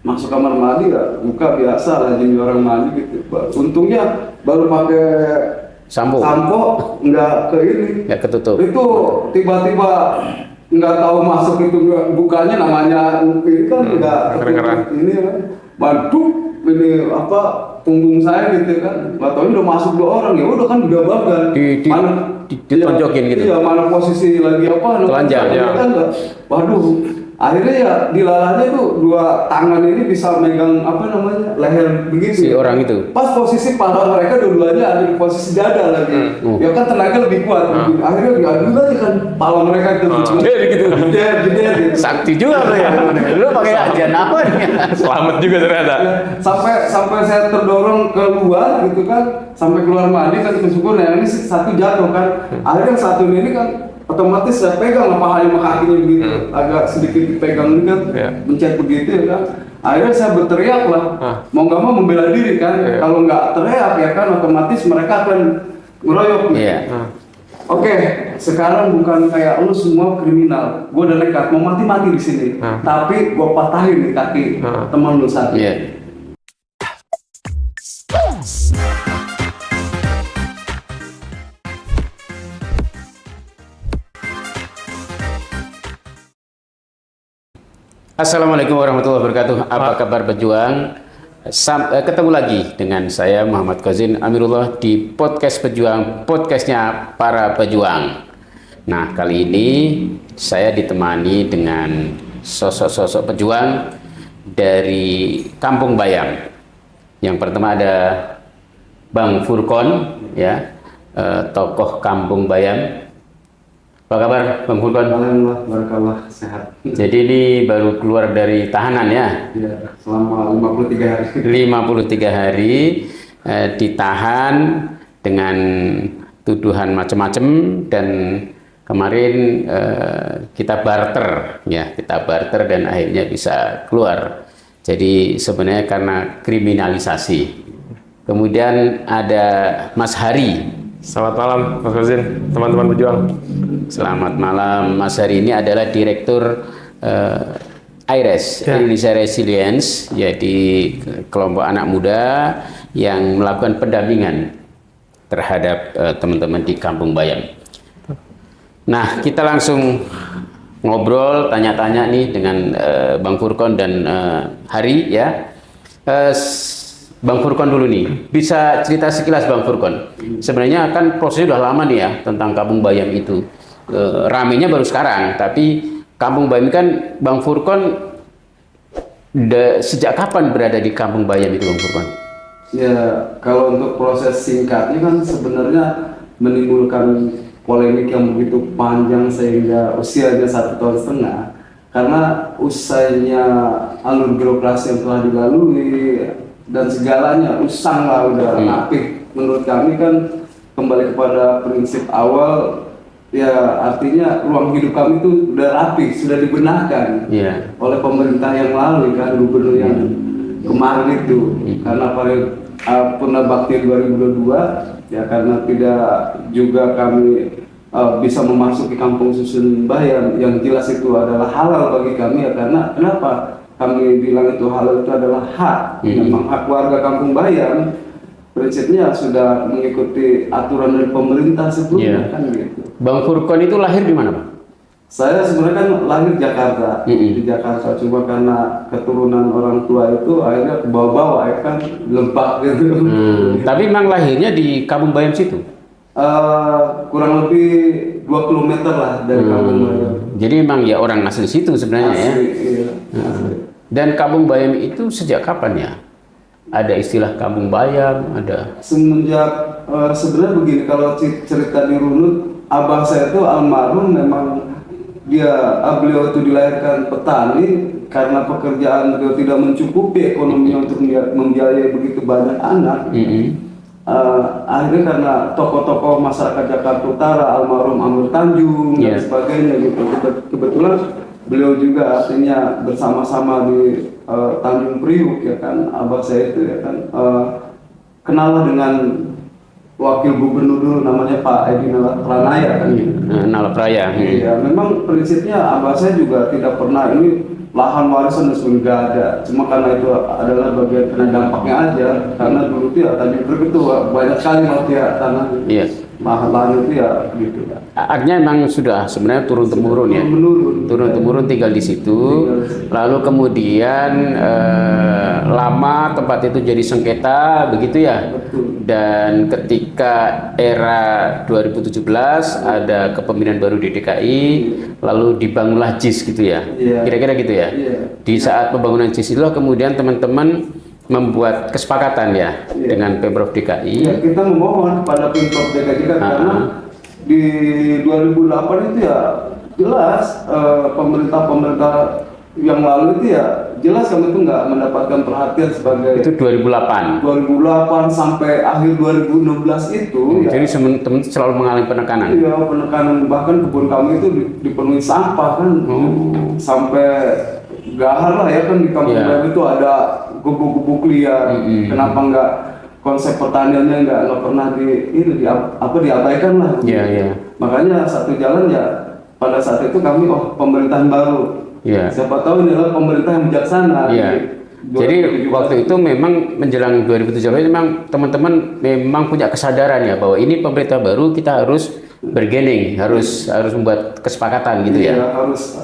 masuk kamar mandi ya buka biasa lah jadi orang mandi gitu. Untungnya baru pakai Sampo nggak ke ini, nggak ketutup. itu tiba-tiba nggak tahu masuk itu bukanya namanya ini kan nggak ketutup ini kan, waduh ini apa punggung saya gitu kan, nggak tahu ini udah masuk 2 orang ya udah kan udah bagan ditonjokin gitu. Iya, mana posisi lagi apa telanjang ya kan, waduh. Akhirnya ya dilalahnya tuh 2 tangan ini bisa megang apa namanya leher begitu si orang itu. Pas posisi pala mereka dua-duanya ada di posisi dada lagi. Ya kan tenaga lebih kuat. Akhirnya diadu aja kan pala mereka itu. Gede. Sakti juga lo ya. Lu pakai ajian apa nih? Selamat juga ternyata. Sampai saya terdorong keluar gitu kan, sampai keluar mandi kan bersyukur ya ini satu jatuh kan. Akhirnya yang satu ini kan otomatis saya pegang pahanya sama kakinya begitu, agak sedikit dipegang ini kan, mencet begitu ya kan. Akhirnya saya berteriak lah, mau nggak mau membela diri kan. Kalau nggak teriak ya kan, otomatis mereka akan ngeroyok. Oke, sekarang bukan kayak lu semua kriminal, gue udah nekat mau mati di sini, tapi gue patahin di kaki teman lu satu. Assalamualaikum warahmatullahi wabarakatuh. Apa kabar pejuang? Ketemu lagi dengan saya Muhammad Kozin Amirullah di podcast pejuang, podcastnya para pejuang. Nah, kali ini saya ditemani dengan sosok-sosok pejuang dari Kampung Bayam. Yang pertama ada Bang Furkon, ya, tokoh Kampung Bayam. Apa kabar Bang Furkon? Alhamdulillah, barakallah, sehat. Jadi ini baru keluar dari tahanan ya? Iya, selama 53 hari. 53 hari ditahan dengan tuduhan macam-macam dan kemarin kita barter dan akhirnya bisa keluar. Jadi sebenarnya karena kriminalisasi. Kemudian ada Mas Hari. Selamat malam Mas Kozin, teman-teman pejuang. Selamat malam. Mas Hari ini adalah Direktur AIRES, Indonesia Resilience, jadi kelompok anak muda yang melakukan pendampingan terhadap teman-teman di Kampung Bayam. Nah, kita langsung ngobrol, tanya-tanya nih dengan Bang Furkon dan Hari ya. Bang Furkon dulu nih, bisa cerita sekilas Bang Furkon. Sebenarnya kan prosesnya udah lama nih ya tentang Kampung Bayam itu. Ramenya baru sekarang, tapi Kampung Bayam kan Bang Furkon sejak kapan berada di Kampung Bayam itu Bang Furkon? Ya, kalau untuk proses singkatnya kan sebenarnya menimbulkan polemik yang begitu panjang sehingga usianya 1,5 tahun. Karena usainya alur birokrasi yang telah dilalui dan segalanya usang lah udah rapih. Menurut kami kan kembali kepada prinsip awal, ya artinya ruang hidup kami itu udah rapih, sudah dibenahkan oleh pemerintah yang lalu kan, gubernur yang kemarin itu. Karena pada Purna Bakti 2022 ya, karena tidak juga kami bisa memasuki kampung susun Bayam yang jelas itu adalah halal bagi kami ya. Karena kenapa kami bilang itu halal, itu adalah hak, memang hak warga Kampung Bayam. Prinsipnya sudah mengikuti aturan dari pemerintah sebelumnya kan gitu. Bang Furkon itu lahir di mana, Bang? Saya sebenarnya kan lahir Jakarta, di Jakarta, cuma karena keturunan orang tua itu akhirnya ke bawah-bawah ya kan, Lebak gitu. Tapi memang lahirnya di Kampung Bayam situ? Kurang lebih 2 km lah dari Kampung Bayam. Jadi memang ya orang asli situ sebenarnya ya? Iya, asli. Dan Kampung Bayam itu sejak kapan ya? Ada istilah Kampung Bayam, ada? Semenjak, sebenarnya begini, kalau cerita dirunut, abang saya itu almarhum memang beliau itu dilahirkan petani karena pekerjaan beliau tidak mencukupi ekonominya untuk membiayai begitu banyak anak. Akhirnya karena tokoh-tokoh masyarakat Jakarta Utara, almarhum Amir Tanjung dan sebagainya gitu, kebetulan beliau juga artinya bersama-sama di Tanjung Priuk ya kan, abah saya itu ya kan, kenal dengan wakil gubernur dulu namanya Pak Edi Nalapraya kan. Nalapraya. Iya, memang prinsipnya abah saya juga tidak pernah ini lahan warisan dan sebagainya nggak ada. Cuma karena itu adalah bagian kena dampaknya aja. Karena dulu itu ya tadi itu banyak sekali mafia tanah. Iya. Lahan itu ya gitu ya. Artinya memang sudah sebenarnya turun temurun ya. Turun temurun tinggal di situ. Lalu kemudian lama tempat itu jadi sengketa begitu ya. Betul. Dan ketika era 2017 ada kepemimpinan baru di DKI, lalu dibangunlah JIS gitu ya. Iya. Kira-kira gitu ya. Iya. Di saat pembangunan JIS itulah kemudian teman-teman membuat kesepakatan ya dengan Pemprov DKI. Ya, kita memohon kepada Pemprov DKI karena di 2008 itu ya jelas pemerintah yang lalu itu ya jelas kami itu nggak mendapatkan perhatian sebagai Itu 2008. 2008 sampai akhir 2016 itu ya, Jadi teman-teman selalu mengalami penekanan. iya, penekanan, bahkan kebun kami itu dipenuhi sampah kan sampai gahar lah ya kan di kampung kami itu ada gubuk-gubuk liar. Kenapa nggak konsep pertaniannya nggak pernah diabaikan lah. Iya. Makanya satu jalan ya pada saat itu kami pemerintahan baru. Iya. Siapa tahu ini adalah pemerintah yang bijaksana. Iya. Jadi waktu itu memang menjelang 2017 memang teman-teman memang punya kesadaran ya bahwa ini pemerintah baru, kita harus bergening, harus membuat kesepakatan gitu ya. Iya, harus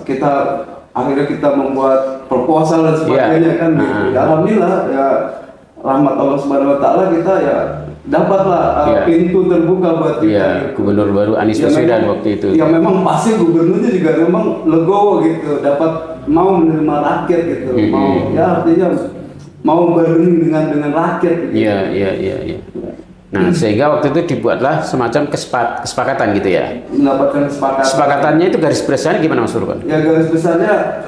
akhirnya kita membuat proposal dan sebagainya kan. Ya, alhamdulillah ya rahmat Allah Subhanahu wa taala kita ya dapatlah pintu terbuka buat kita. Iya, Gubernur baru Anies Baswedan waktu itu. Ya memang pasti gubernurnya juga memang legowo gitu, dapat mau menerima rakyat gitu. Mau ya artinya mau berunding dengan rakyat gitu. Iya. Nah, sehingga waktu itu dibuatlah semacam kesepakatan gitu ya. Mendapatkan kesepakatan. Kesepakatannya itu garis besarnya gimana Mas Furqan? Ya garis besarnya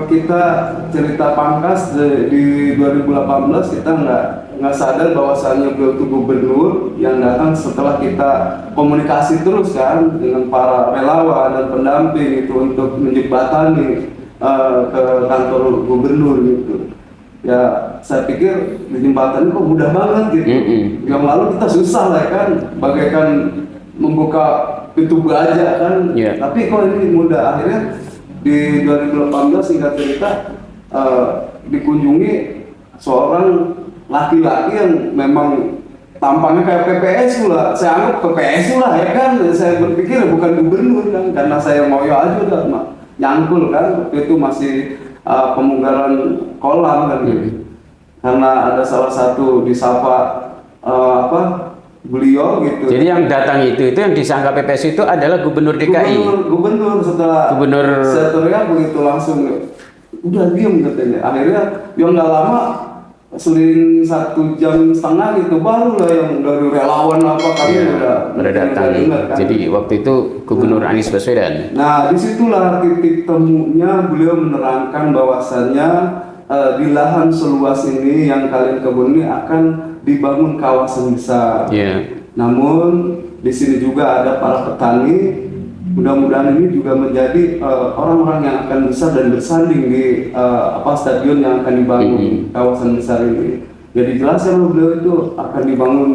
kita cerita pangkas di 2018 kita nggak sadar bahwasannya beliau itu gubernur yang datang setelah kita komunikasi terus kan dengan para relawan dan pendamping itu untuk menjembatani ke kantor gubernur gitu. Ya saya pikir di jembatan kok mudah banget gitu. Yang lalu kita susah lah kan, bagaikan membuka pintu baja kan. Tapi kok ini mudah. Akhirnya di 2018 singkat cerita dikunjungi seorang laki-laki yang memang tampangnya kayak PPSU lah. Saya anggap PPSU lah ya kan. Saya berpikir bukan gubernur kan, karena saya ngoyo aja udah nyangkul kan. Waktu itu masih pemunggaran kolam kan karena ada salah satu disapa beliau gitu. Jadi yang datang itu yang disangka PPS itu adalah Gubernur DKI. Gubernur setelah saya teriak begitu langsung udah diem katanya. Akhirnya yang nggak lama seling 1,5 jam gitu baru lah yang dari relawan kami udah datang. Kan? Jadi waktu itu Gubernur Anies Baswedan. Nah disitulah titik temunya beliau menerangkan bahwasannya di lahan seluas ini yang kalian kebun ini akan dibangun kawasan besar. Namun di sini juga ada para petani. Mudah-mudahan ini juga menjadi orang-orang yang akan besar dan bersanding di stadion yang akan dibangun kawasan besar ini. Jadi jelaskan beliau itu akan dibangun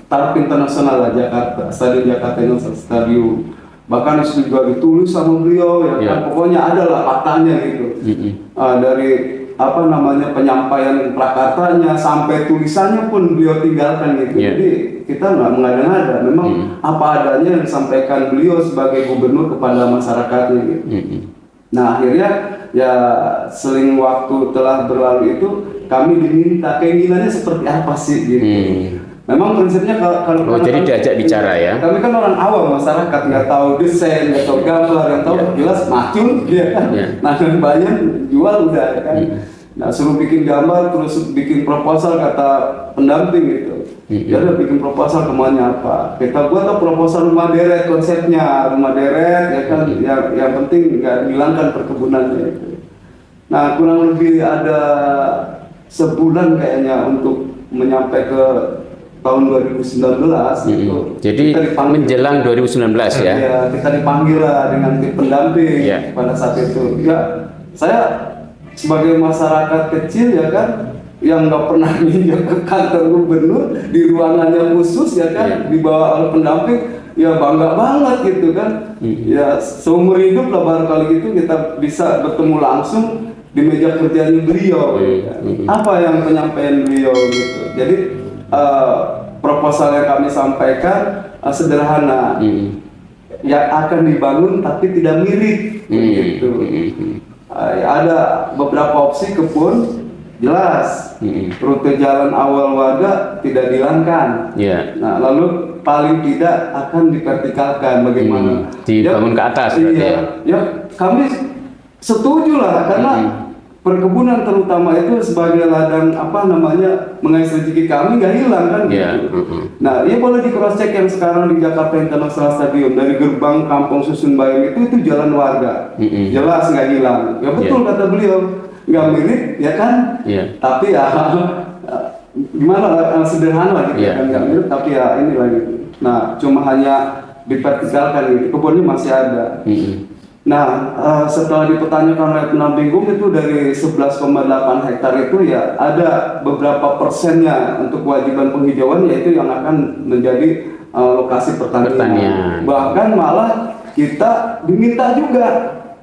taraf internasional lah Jakarta, Stadion Jakarta International Stadium. Bahkan itu juga ditulis sama beliau ya kan, pokoknya ada lah faktanya gitu. Dari penyampaian prakartanya sampai tulisannya pun beliau tinggalkan gitu. Jadi kita nggak mengada-ngada, memang apa adanya yang disampaikan beliau sebagai gubernur kepada masyarakatnya gitu. Nah akhirnya ya seling waktu telah berlalu itu kami diminta keinginannya seperti apa sih gitu. Memang prinsipnya kalau jadi diajak bicara ya. Kami kan orang awam masyarakat, nggak tahu desain, nggak tahu gambar, yang tahu jelas macul dia kan. Nah dan banyak jual udah kan. Nah suruh bikin gambar terus bikin proposal kata pendamping gitu. Ya udah bikin proposal kemana apa. Kita buat proposal rumah deret konsepnya, rumah deret ya kan. Yang penting nggak hilangkan perkebunannya itu. Nah kurang lebih ada sebulan kayaknya untuk menyampai ke tahun 2019 gitu. Jadi menjelang 2019 ya. Ya, kita dipanggil lah dengan tim pendamping pada saat itu. Ya, saya sebagai masyarakat kecil ya kan yang nggak pernah minjem ke kantor gubernur di ruangannya khusus ya kan dibawa oleh pendamping ya bangga banget gitu kan. Ya seumur hidup lah baru kali gitu kita bisa bertemu langsung di meja kerjanya beliau. Apa yang penyampaian beliau gitu. Jadi proposal yang kami sampaikan sederhana, yang akan dibangun tapi tidak mirip gitu. Ada beberapa opsi kebun jelas, rute jalan awal warga tidak dihilangkan. Nah, lalu paling tidak akan divertikalkan bagaimana? Dibangun ke atas. Iya, ya kami setuju lah karena perkebunan terutama itu sebagai ladang mengais rezeki kami nggak hilang kan gitu. Nah, ya boleh di cross check yang sekarang di Jakarta International Stadium dari gerbang Kampung Susun Bayam itu jalan warga, jelas nggak hilang. Ya betul kata beliau, nggak mirip ya kan? Tapi ya gimana sederhana lah gitu kan, nggak mirip tapi ya inilah gitu. Nah, cuma hanya divertikalkan gitu, kebunnya masih ada. Nah, setelah dipertanyakan oleh pendamping itu dari 11,8 hektar itu ya ada beberapa persennya untuk kewajiban penghijauan, yaitu yang akan menjadi lokasi pertanian. Bahkan malah kita diminta juga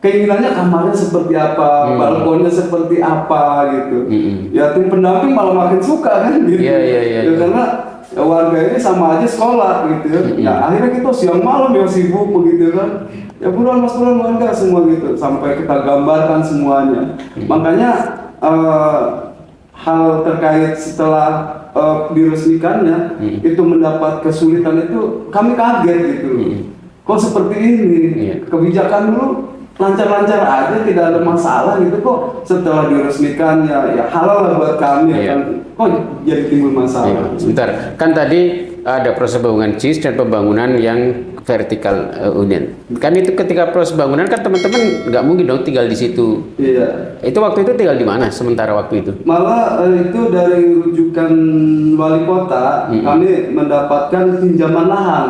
keinginannya kamarnya seperti apa, balkonnya seperti apa gitu. Ya tim pendamping malah makin suka kan gitu. Ya, karena warga ini sama aja sekolah gitu ya. Nah, akhirnya kita siang malam ya sibuk begitu kan. Ya buruan mas buruan warga semua gitu sampai kita gambarkan semuanya. Makanya hal terkait setelah diresmikannya itu mendapat kesulitan itu kami kaget gitu. Kok seperti ini? Kebijakan dulu lancar-lancar aja, tidak ada masalah gitu, kok setelah diresmikan ya halal lah buat kami kan, kok jadi timbul masalah. Sebentar, kan tadi ada proses pembangunan JIS dan pembangunan yang vertikal union. Kan itu ketika proses pembangunan kan teman-teman nggak mungkin dong tinggal di situ. Itu waktu itu tinggal di mana sementara waktu itu? Malah itu dari rujukan wali kota kami mendapatkan pinjaman lahan.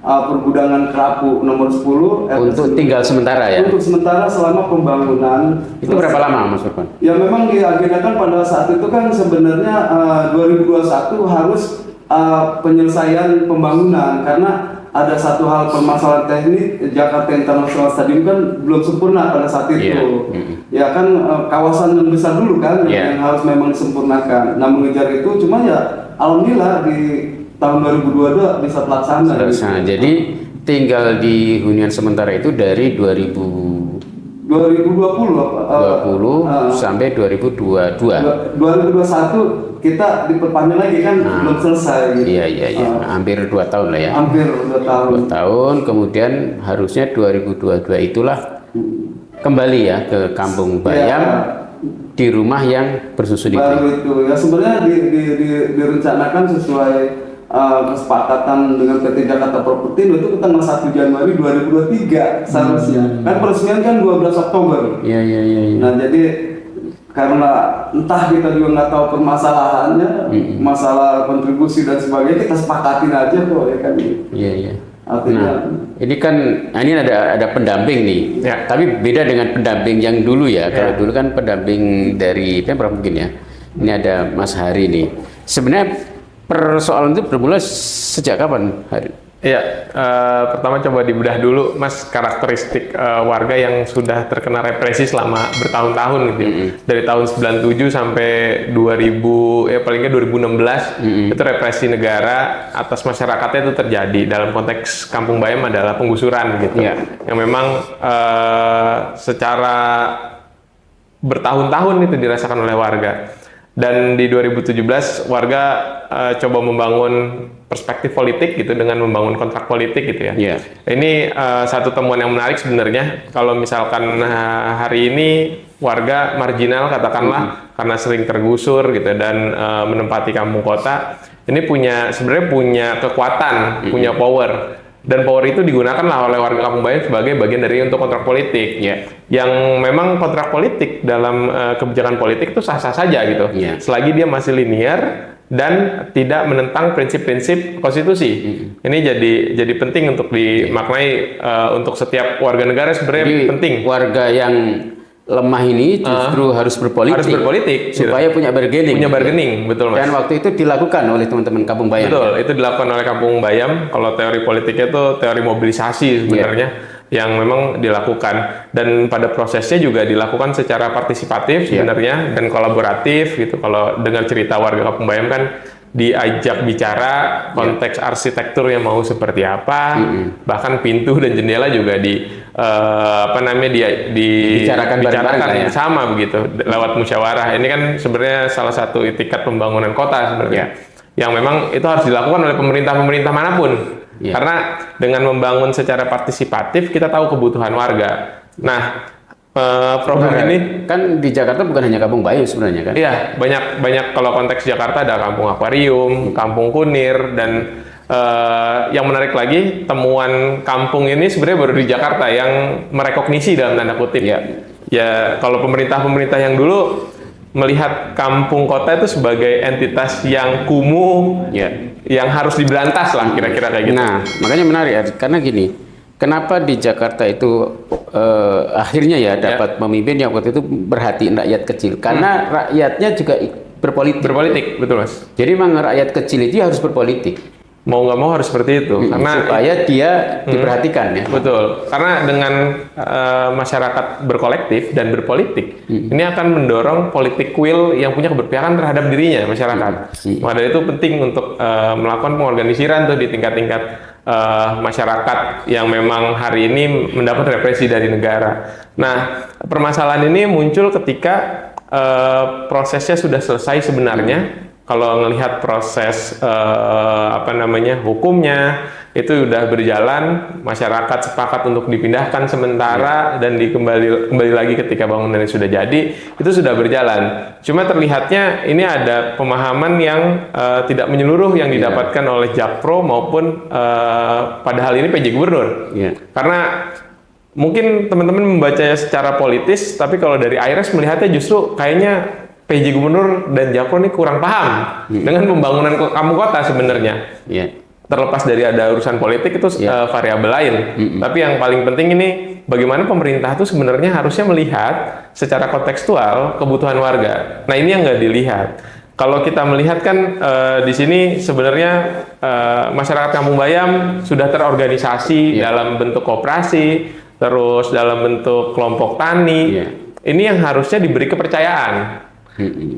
Pergudangan Kerapu nomor 10 untuk tinggal sementara ya? Untuk sementara selama pembangunan. Itu berapa lama Mas Firman? Ya memang diagendakan pada saat itu kan sebenarnya 2021 harus penyelesaian pembangunan karena ada satu hal permasalahan teknik, Jakarta International Stadium kan belum sempurna pada saat itu. Ya kan kawasan yang besar dulu kan yang harus memang disempurnakan. Nah, mengejar itu cuma ya alhamdulillah di tahun 2022 bisa terlaksana. Jadi tinggal di hunian sementara itu dari 2020 sampai 2022. 2021 kita diperpanjang lagi kan belum selesai. Iya. Hampir 2 tahun lah ya. Hampir 2 tahun. 2 tahun, kemudian harusnya 2022 itulah kembali ya ke Kampung Bayam di rumah yang bersusun itu. Baru itu ya sebenarnya direncanakan sesuai kesepakatan dengan PT Jakarta Property itu tanggal 1 Januari 2023 seharusnya. Kan peresmian kan 12 Oktober. Iya. Nah, jadi karena entah kita juga nggak tahu permasalahannya, masalah kontribusi dan sebagainya, kita sepakatin aja kok ya kan. Iya. Artinya, ini kan ini ada pendamping nih. Tapi beda dengan pendamping yang dulu ya. Kalau dulu kan pendamping dari Pemprov mungkin ya. Ini ada Mas Hari nih. Sebenarnya persoalan itu bermula sejak kapan, Hari? Iya, pertama coba dibedah dulu, Mas, karakteristik warga yang sudah terkena represi selama bertahun-tahun gitu. Dari tahun 97 sampai 2000, ya palingnya 2016, itu represi negara atas masyarakatnya itu terjadi. Dalam konteks Kampung Bayam adalah penggusuran gitu. Yang memang secara bertahun-tahun itu dirasakan oleh warga. Dan di 2017 warga coba membangun perspektif politik gitu dengan membangun kontrak politik gitu ya. Ini satu temuan yang menarik sebenarnya. Kalau misalkan hari ini warga marginal katakanlah karena sering tergusur gitu dan menempati kampung kota, ini sebenarnya punya kekuatan, punya power. Dan power itu digunakanlah oleh warga Kampung Bayam sebagai bagian dari untuk kontrak politik. Yang memang kontrak politik dalam kebijakan politik itu sah-sah saja gitu. Selagi dia masih linear dan tidak menentang prinsip-prinsip konstitusi. Ini jadi penting untuk dimaknai untuk setiap warga negara sebenarnya penting. Warga yang lemah ini justru harus berpolitik supaya punya bargaining. Betul Mas. Dan waktu itu dilakukan oleh teman-teman Kampung Bayam. Betul, itu dilakukan oleh Kampung Bayam. Kalau teori politiknya itu teori mobilisasi sebenarnya. yang memang dilakukan, dan pada prosesnya juga dilakukan secara partisipatif sebenarnya dan kolaboratif gitu. Kalau dengar cerita warga Kampung Bayam kan diajak bicara konteks arsitektur yang mau seperti apa, bahkan pintu dan jendela juga dibicarakan sama begitu lewat musyawarah. Ini kan sebenarnya salah satu itikat pembangunan kota sebenarnya yang memang itu harus dilakukan oleh pemerintah manapun. Karena dengan membangun secara partisipatif kita tahu kebutuhan warga. Nah, program ini kan di Jakarta bukan hanya Kampung Bayam sebenarnya kan? Iya, banyak kalau konteks Jakarta ada Kampung Akuarium, Kampung Kunir, dan yang menarik lagi temuan kampung ini sebenarnya baru di Jakarta yang merekognisi dalam tanda kutip. Ya, kalau pemerintah yang dulu melihat kampung kota itu sebagai entitas yang kumuh, yang harus diberantas lah kira-kira kayak gitu. Nah, makanya menarik karena gini. Kenapa di Jakarta itu akhirnya dapat pemimpin yang waktu itu berhatiin rakyat kecil? Karena rakyatnya juga berpolitik. Berpolitik, betul Mas. Jadi memang rakyat kecil itu harus berpolitik. Mau nggak mau harus seperti itu. Karena supaya dia diperhatikan ya. Betul. Karena dengan masyarakat berkolektif dan berpolitik, ini akan mendorong politik will yang punya keberpihakan terhadap dirinya masyarakat. Maka dari itu penting untuk melakukan pengorganisiran tuh di tingkat-tingkat masyarakat yang memang hari ini mendapat represi dari negara. Nah, permasalahan ini muncul ketika prosesnya sudah selesai sebenarnya. Kalau melihat proses hukumnya itu sudah berjalan, masyarakat sepakat untuk dipindahkan sementara dan kembali lagi ketika bangunannya sudah jadi, itu sudah berjalan. Cuma terlihatnya ini ada pemahaman yang tidak menyeluruh yang didapatkan oleh Jakpro maupun padahal ini PJ Gubernur. Karena mungkin teman-teman membacanya secara politis, tapi kalau dari Aires melihatnya justru kayaknya PJ Gubernur dan Jakpro ini kurang paham dengan pembangunan kampung kota sebenarnya. Terlepas dari ada urusan politik itu variabel lain. Tapi yang paling penting ini bagaimana pemerintah itu sebenarnya harusnya melihat secara kontekstual kebutuhan warga. Nah, ini yang nggak dilihat. Kalau kita melihat kan di sini sebenarnya masyarakat Kampung Bayam sudah terorganisasi dalam bentuk koperasi, terus dalam bentuk kelompok tani. Ini yang harusnya diberi kepercayaan.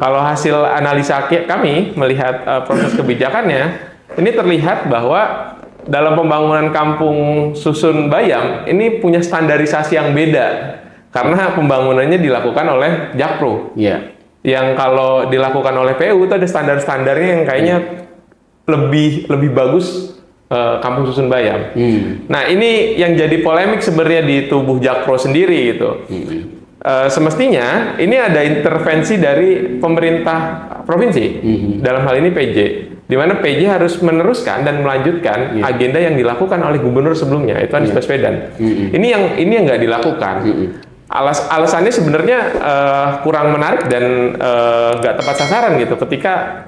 Kalau hasil analisa kami melihat proses kebijakannya, ini terlihat bahwa dalam pembangunan kampung susun Bayam ini punya standarisasi yang beda karena pembangunannya dilakukan oleh Jakpro. Yang kalau dilakukan oleh PU itu ada standar-standarnya yang kayaknya lebih bagus kampung susun Bayam. Nah, ini yang jadi polemik sebenarnya di tubuh Jakpro sendiri gitu. Semestinya ini ada intervensi dari pemerintah provinsi, dalam hal ini PJ, di mana PJ harus meneruskan dan melanjutkan agenda yang dilakukan oleh gubernur sebelumnya, itu Anies Baswedan. Ini yang nggak dilakukan. Alasannya sebenarnya kurang menarik dan nggak tepat sasaran gitu. Ketika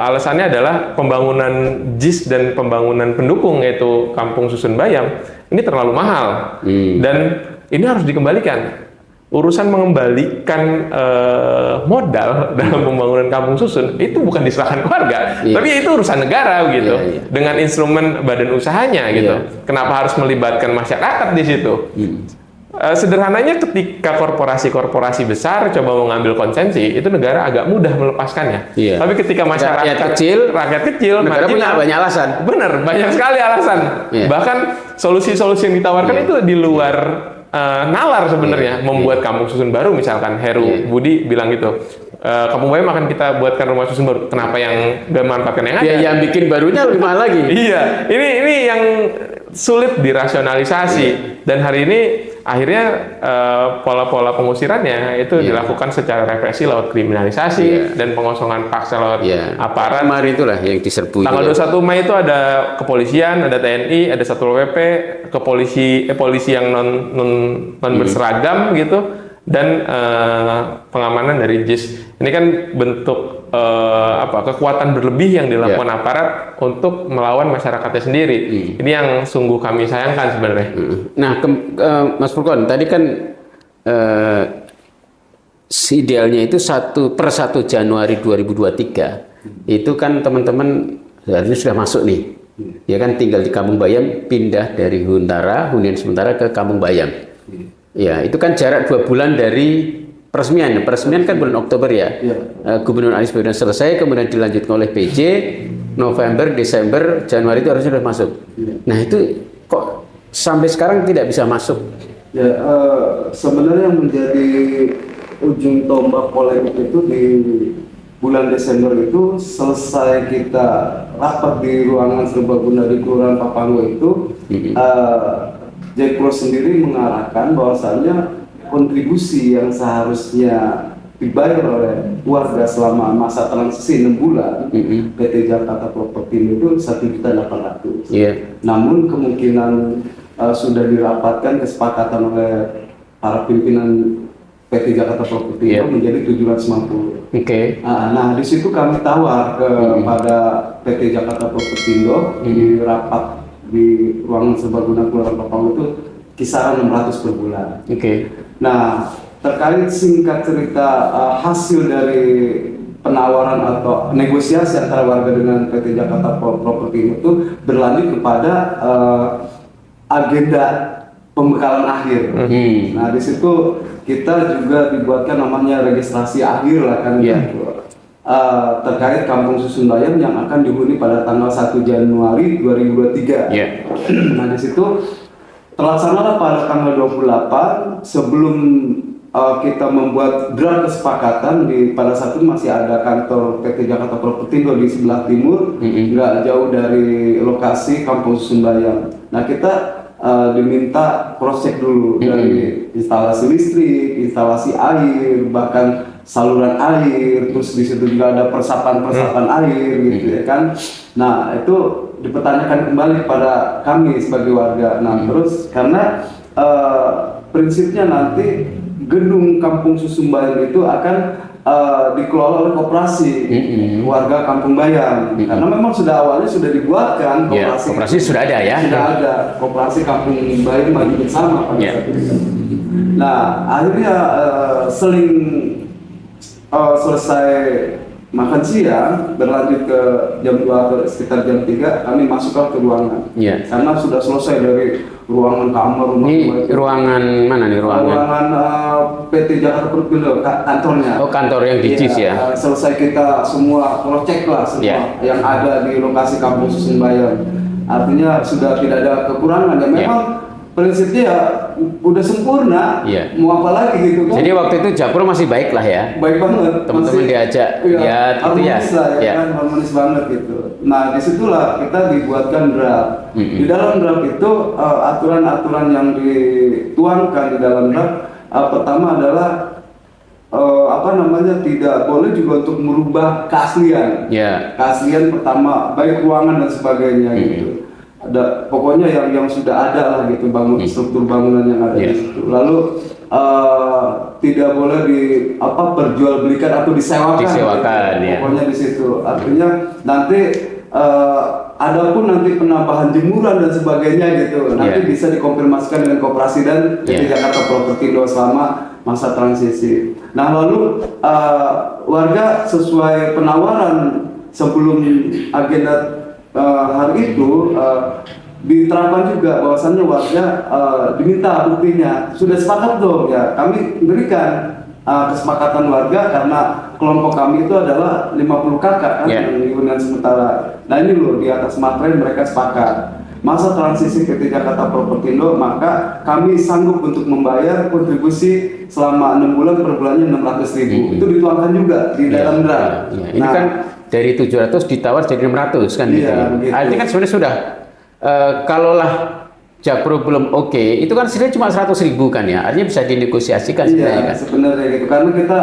alasannya adalah pembangunan JIS dan pembangunan pendukung yaitu Kampung Susun Bayam ini terlalu mahal dan ini harus dikembalikan. Urusan mengembalikan modal dalam pembangunan kampung susun itu bukan diserahkan ke warga, tapi itu urusan negara gitu, dengan instrumen badan usahanya gitu. Kenapa harus melibatkan masyarakat di situ? Sederhananya ketika korporasi-korporasi besar coba mengambil konsensi, itu negara agak mudah melepaskannya. Tapi ketika masyarakat rakyat kecil, negara punya banyak alasan. Benar, banyak sekali alasan. Bahkan solusi-solusi yang ditawarkan itu di luar nalar sebenarnya. Membuat kampung susun baru, misalkan Heru Budi bilang gitu, Kampung Bayam akan kita buatkan rumah susun baru. Kenapa yang gak memanfaatkan yang ada? Yang bikin barunya lebih mahal lagi. Ini yang sulit dirasionalisasi. Dan hari ini akhirnya pola-pola pengusirannya itu dilakukan secara represi lewat kriminalisasi dan pengosongan paksa lewat aparat. Kemarin itulah yang diserbu. Tanggal 21 Mei itu ada kepolisian, ada TNI, ada Satpol PP, polisi yang non berseragam gitu, dan pengamanan dari JIS. Ini kan bentuk kekuatan berlebih yang dilakukan aparat untuk melawan masyarakatnya sendiri. Ini yang sungguh kami sayangkan sebenarnya. Nah, Mas Furqon, tadi kan idealnya itu 1 per 1 Januari 2023 itu kan teman-teman harusnya sudah masuk nih Ya kan tinggal di Kampung Bayam, pindah dari Huntara, hunian sementara ke Kampung Bayam. Ya, itu kan jarak 2 bulan dari peresmian. Peresmian kan bulan Oktober ya. Gubernur Anies Baswedan selesai, kemudian dilanjutkan oleh PJ, November, Desember, Januari itu harusnya sudah masuk. Nah itu kok sampai sekarang tidak bisa masuk? Ya, sebenarnya yang menjadi ujung tombak polemik itu di bulan Desember itu selesai kita rapat di ruangan serbaguna di Kelurahan Papango itu, Jekpro sendiri mengarahkan bahwasannya kontribusi yang seharusnya dibayar oleh warga selama masa transisi 6 bulan PT Jakarta Property itu 1.800.000. Namun kemungkinan sudah dirapatkan kesepakatan oleh para pimpinan PT Jakarta Property itu menjadi 750. Nah di situ kami tawar kepada PT Jakarta Property di rapat di ruangan serbaguna Kelurahan Papango itu kisaran 600 per bulan. Nah terkait singkat cerita hasil dari penawaran atau negosiasi antara warga dengan PT Jakarta Property itu berlanjut kepada agenda pembekalan akhir. Nah di situ kita juga dibuatkan namanya registrasi akhir lah kan terkait Kampung Susun Bayam yang akan dihuni pada tanggal 1 Januari 2023. Nah di situ terlaksanalah pada tanggal 28 sebelum kita membuat draft kesepakatan pada saat itu masih ada kantor PT Jakarta Property di sebelah timur, nggak jauh dari lokasi Kampung Susun Bayam. Nah kita diminta cross check dulu dari instalasi listrik, instalasi air, bahkan saluran air, terus di situ juga ada persapan air gitu ya kan. Nah itu dipertanyakan kembali pada kami sebagai warga. Nah terus karena prinsipnya nanti gedung Kampung Susun Bayam itu akan dikelola oleh koperasi warga Kampung Bayam, karena memang awalnya sudah dibuatkan koperasi sudah ada ya. Sudah ada koperasi Kampung Bayam Maju Bersama pada saat itu. Nah akhirnya seling selesai makan siang berlanjut ke jam 2 sekitar jam 3 kami masuk ke ruangan. Karena sudah selesai dari ruangan kamar ruangan mana nih ruangan PT Jakarta Property kantornya. Kantor yang di JIS ya. Selesai kita semua cross check lah semua yang ada di lokasi Kampung Susun Bayam. Artinya sudah tidak ada kekurangan ya. Memang prinsipnya ya udah sempurna. Mau apa lagi gitu kan. Jadi waktu itu Jakpro masih baik lah ya. Baik banget. Teman-teman diajak harmonis lah ya kan, harmonis banget gitu. Nah disitulah kita dibuatkan draft. Di dalam draft itu aturan-aturan yang dituangkan di dalam draft pertama adalah tidak boleh juga untuk merubah keaslian. Keaslian pertama baik ruangan dan sebagainya gitu. Ada pokoknya yang sudah ada lah gitu struktur bangunan yang ada di situ. Lalu tidak boleh perjualbelikan atau disewakan gitu. Pokoknya di situ. Artinya nanti adapun nanti penambahan jemuran dan sebagainya gitu nanti bisa dikonfirmasikan dengan koperasi dan PT Jakarta Property selama masa transisi. Nah lalu warga sesuai penawaran sebelum agenda hari itu diterapkan juga bahwasannya warga diminta buktinya sudah sepakat dong ya kami berikan kesepakatan warga karena kelompok kami itu adalah 50 kakak kan yang hunian sementara. Nah ini loh di atas materai mereka sepakat masa transisi PT Jakarta Propertindo maka kami sanggup untuk membayar kontribusi selama 6 bulan per bulannya 600.000. Itu dituangkan juga di dalam draft. Ini kan dari 700 ditawar jadi 600 kan gitu. Artinya kan sebenarnya sudah kalaulah Jakpro belum oke, itu kan sebenarnya cuma 100.000 kan ya, artinya bisa dinegosiasikan sebenarnya kan? Sebenarnya gitu, karena kita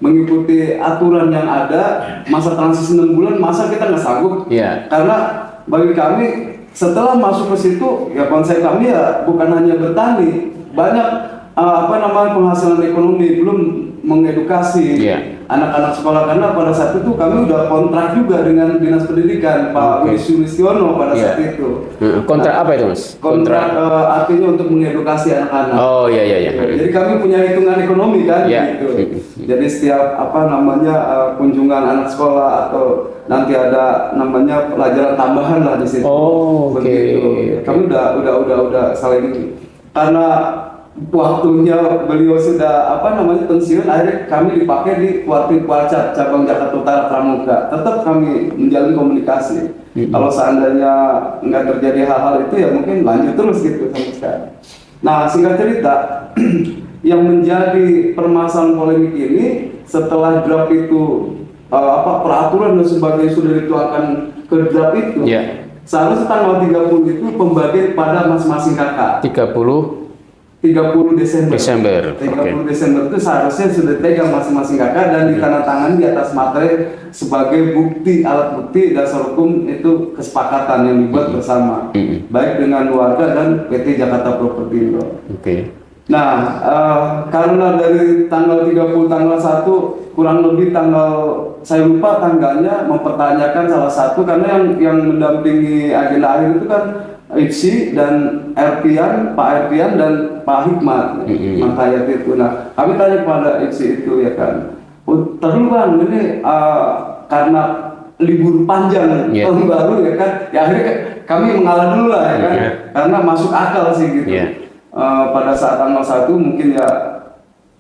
mengikuti aturan yang ada, masa transisi 6 bulan, masa kita nggak sanggup? Karena bagi kami, setelah masuk ke situ, ya konsep kami ya bukan hanya bertani, banyak penghasilan ekonomi, belum mengedukasi anak-anak sekolah, karena pada saat itu kami udah kontrak juga dengan Dinas Pendidikan Pak Wisnu pada saat itu. Kontrak apa itu Mas? Kontrak artinya untuk mengedukasi anak-anak. Oh iya. Jadi kami punya hitungan ekonomi kan gitu. Jadi setiap kunjungan anak sekolah atau nanti ada namanya pelajaran tambahan lah di situ. Begitu. Kami udah saling, karena waktunya beliau sudah pensiun, akhirnya kami dipakai di Kuartir Kuarcat cabang Jakarta Utara Pramuka. Tetap kami menjalin komunikasi. Kalau seandainya nggak terjadi hal-hal itu ya mungkin lanjut terus gitu sampai sekarang. Nah, singkat cerita, yang menjadi permasalahan polemik ini setelah draft itu peraturan dan sebagainya sudah dituangkan ke draft itu, seharusnya tanggal 30 itu pembagian pada masing-masing kakak. 30 Desember. 30 Desember itu seharusnya sudah dipegang masing-masing kakak dan ditandatangani di atas materai sebagai bukti, alat bukti dasar hukum itu kesepakatan yang dibuat bersama, baik dengan warga dan PT Jakarta Propertindo. Nah, karena dari tanggal 30 tanggal 1 kurang lebih saya lupa tanggalnya, mempertanyakan salah satu, karena yang mendampingi agenda akhir itu kan IPSI dan Pak Erpian dan Pak Hikmat Mantayat itu. Nah, kami tanya kepada IPSI itu ya kan, terus Bang, ini karena libur panjang tahun baru ya kan, ya akhirnya kami mengalah dulu lah ya kan, karena masuk akal sih gitu. Pada saat tanggal 1 mungkin ya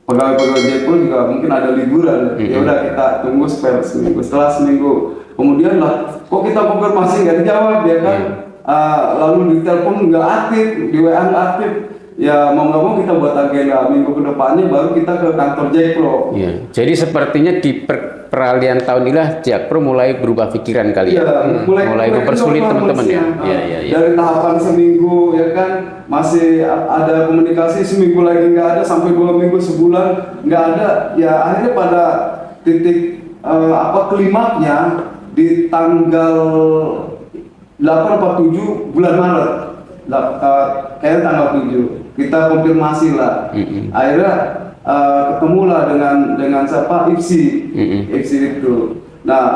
pegawai-pegawai Jepul juga mungkin ada liburan, ya udah kita tunggu seminggu. Setelah seminggu kemudian lah, kok kita konfirmasi nggak dijawab ya kan, lalu di telepon nggak aktif, di WA nggak aktif. Ya mau nggak mau kita buat agenda minggu kedepannya baru kita ke kantor Jakpro. Jadi sepertinya di peralihan tahun inilah Jakpro mulai berubah pikiran kali ya, mulai mempersulit teman-teman ya. Dari tahapan seminggu ya kan, masih ada komunikasi, seminggu lagi nggak ada, sampai 2 minggu, sebulan nggak ada. Ya akhirnya pada titik klimaknya di tanggal 8 atau 7 bulan Maret, kayaknya tanggal 7 kita konfirmasi lah. Akhirnya ketemulah dengan siapa, IPSI itu. Nah,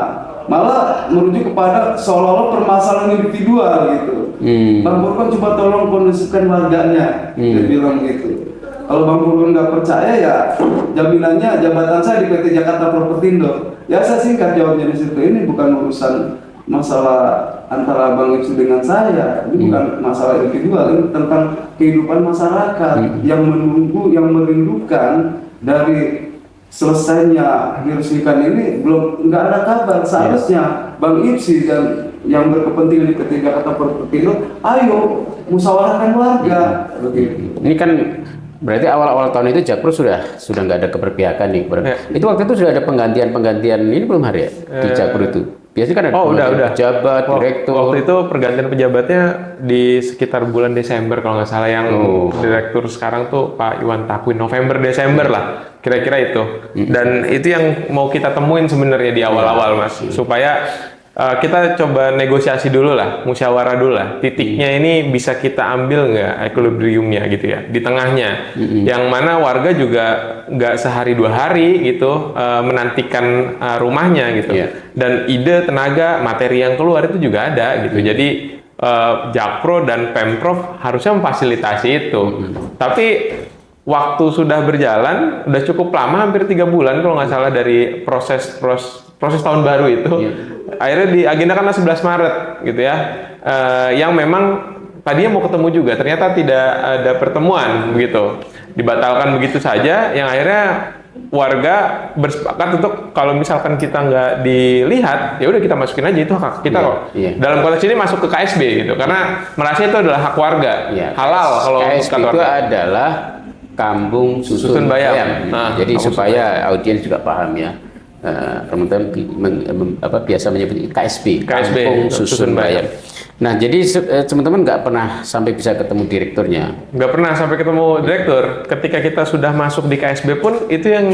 malah merujuk kepada seolah-olah permasalahan individual gitu. Bang Burkon coba tolong kondisikan warganya, dia bilang gitu. Kalau Bang Burkon nggak percaya ya jaminannya jabatan saya di PT Jakarta Propertindo. Ya saya singkat jawabnya di situ, ini bukan urusan masalah antara Bang Ipsi dengan saya, ini bukan masalah individual, ini tentang kehidupan masyarakat yang menunggu, yang merindukan dari selesainya diresmikan ini, belum nggak ada kabar. Seharusnya Bang Ipsi dan yang berkepentingan di PT Jakarta Propertindo, ayo musyawarahkan warga. Ini kan berarti awal-awal tahun itu Jakpro sudah nggak ada keberpihakan nih. Itu waktu itu sudah ada penggantian ini belum hari ya di Jakpro itu? Biasanya kan ada udah. Pejabat, direktur. Waktu itu pergantian pejabatnya di sekitar bulan Desember kalau nggak salah. Yang direktur sekarang tuh Pak Iwan Takwin, November-Desember lah, kira-kira itu. Dan itu yang mau kita temuin sebenarnya di awal-awal, Mas, supaya kita coba negosiasi dulu lah, musyawarah dulu lah. Titiknya ini bisa kita ambil nggak equilibriumnya gitu ya, di tengahnya. Yang mana warga juga nggak sehari 2 hari gitu menantikan rumahnya gitu. Dan ide, tenaga, materi yang keluar itu juga ada gitu. Jadi Jakpro dan Pemprov harusnya memfasilitasi itu. Tapi waktu sudah berjalan, udah cukup lama, hampir 3 bulan kalau nggak salah dari proses tahun baru itu. Akhirnya diagendakan 11 Maret gitu ya. Yang memang tadinya mau ketemu juga, ternyata tidak ada pertemuan begitu. Dibatalkan begitu saja, yang akhirnya warga bersepakat untuk kalau misalkan kita nggak dilihat, ya udah kita masukin aja, itu hak kita kok. Dalam konteks ini masuk ke KSB gitu, karena merasa itu adalah hak warga. Halal kalau KSB itu adalah Kampung Susun Bayam. Nah, jadi supaya audiens juga paham ya. Teman-teman biasa menyebut KSB, Kampung Susun Bayam. Nah, jadi teman-teman nggak pernah sampai bisa ketemu direkturnya? Nggak pernah sampai ketemu direktur. Ketika kita sudah masuk di KSB pun, itu yang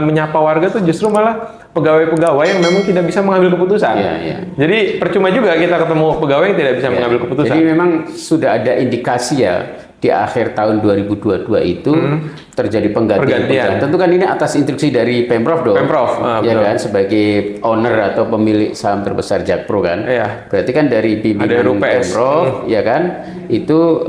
menyapa warga tuh justru malah pegawai-pegawai yang memang tidak bisa mengambil keputusan. Jadi percuma juga kita ketemu pegawai yang tidak bisa mengambil keputusan. Jadi memang sudah ada indikasi ya di akhir tahun 2022 itu terjadi penggantian. Tentu kan ini atas instruksi dari Pemprov dong. Ya betul. kan, sebagai owner atau pemilik saham terbesar Jakpro kan. Iya. Berarti kan dari pimpinan Pemprov ya kan itu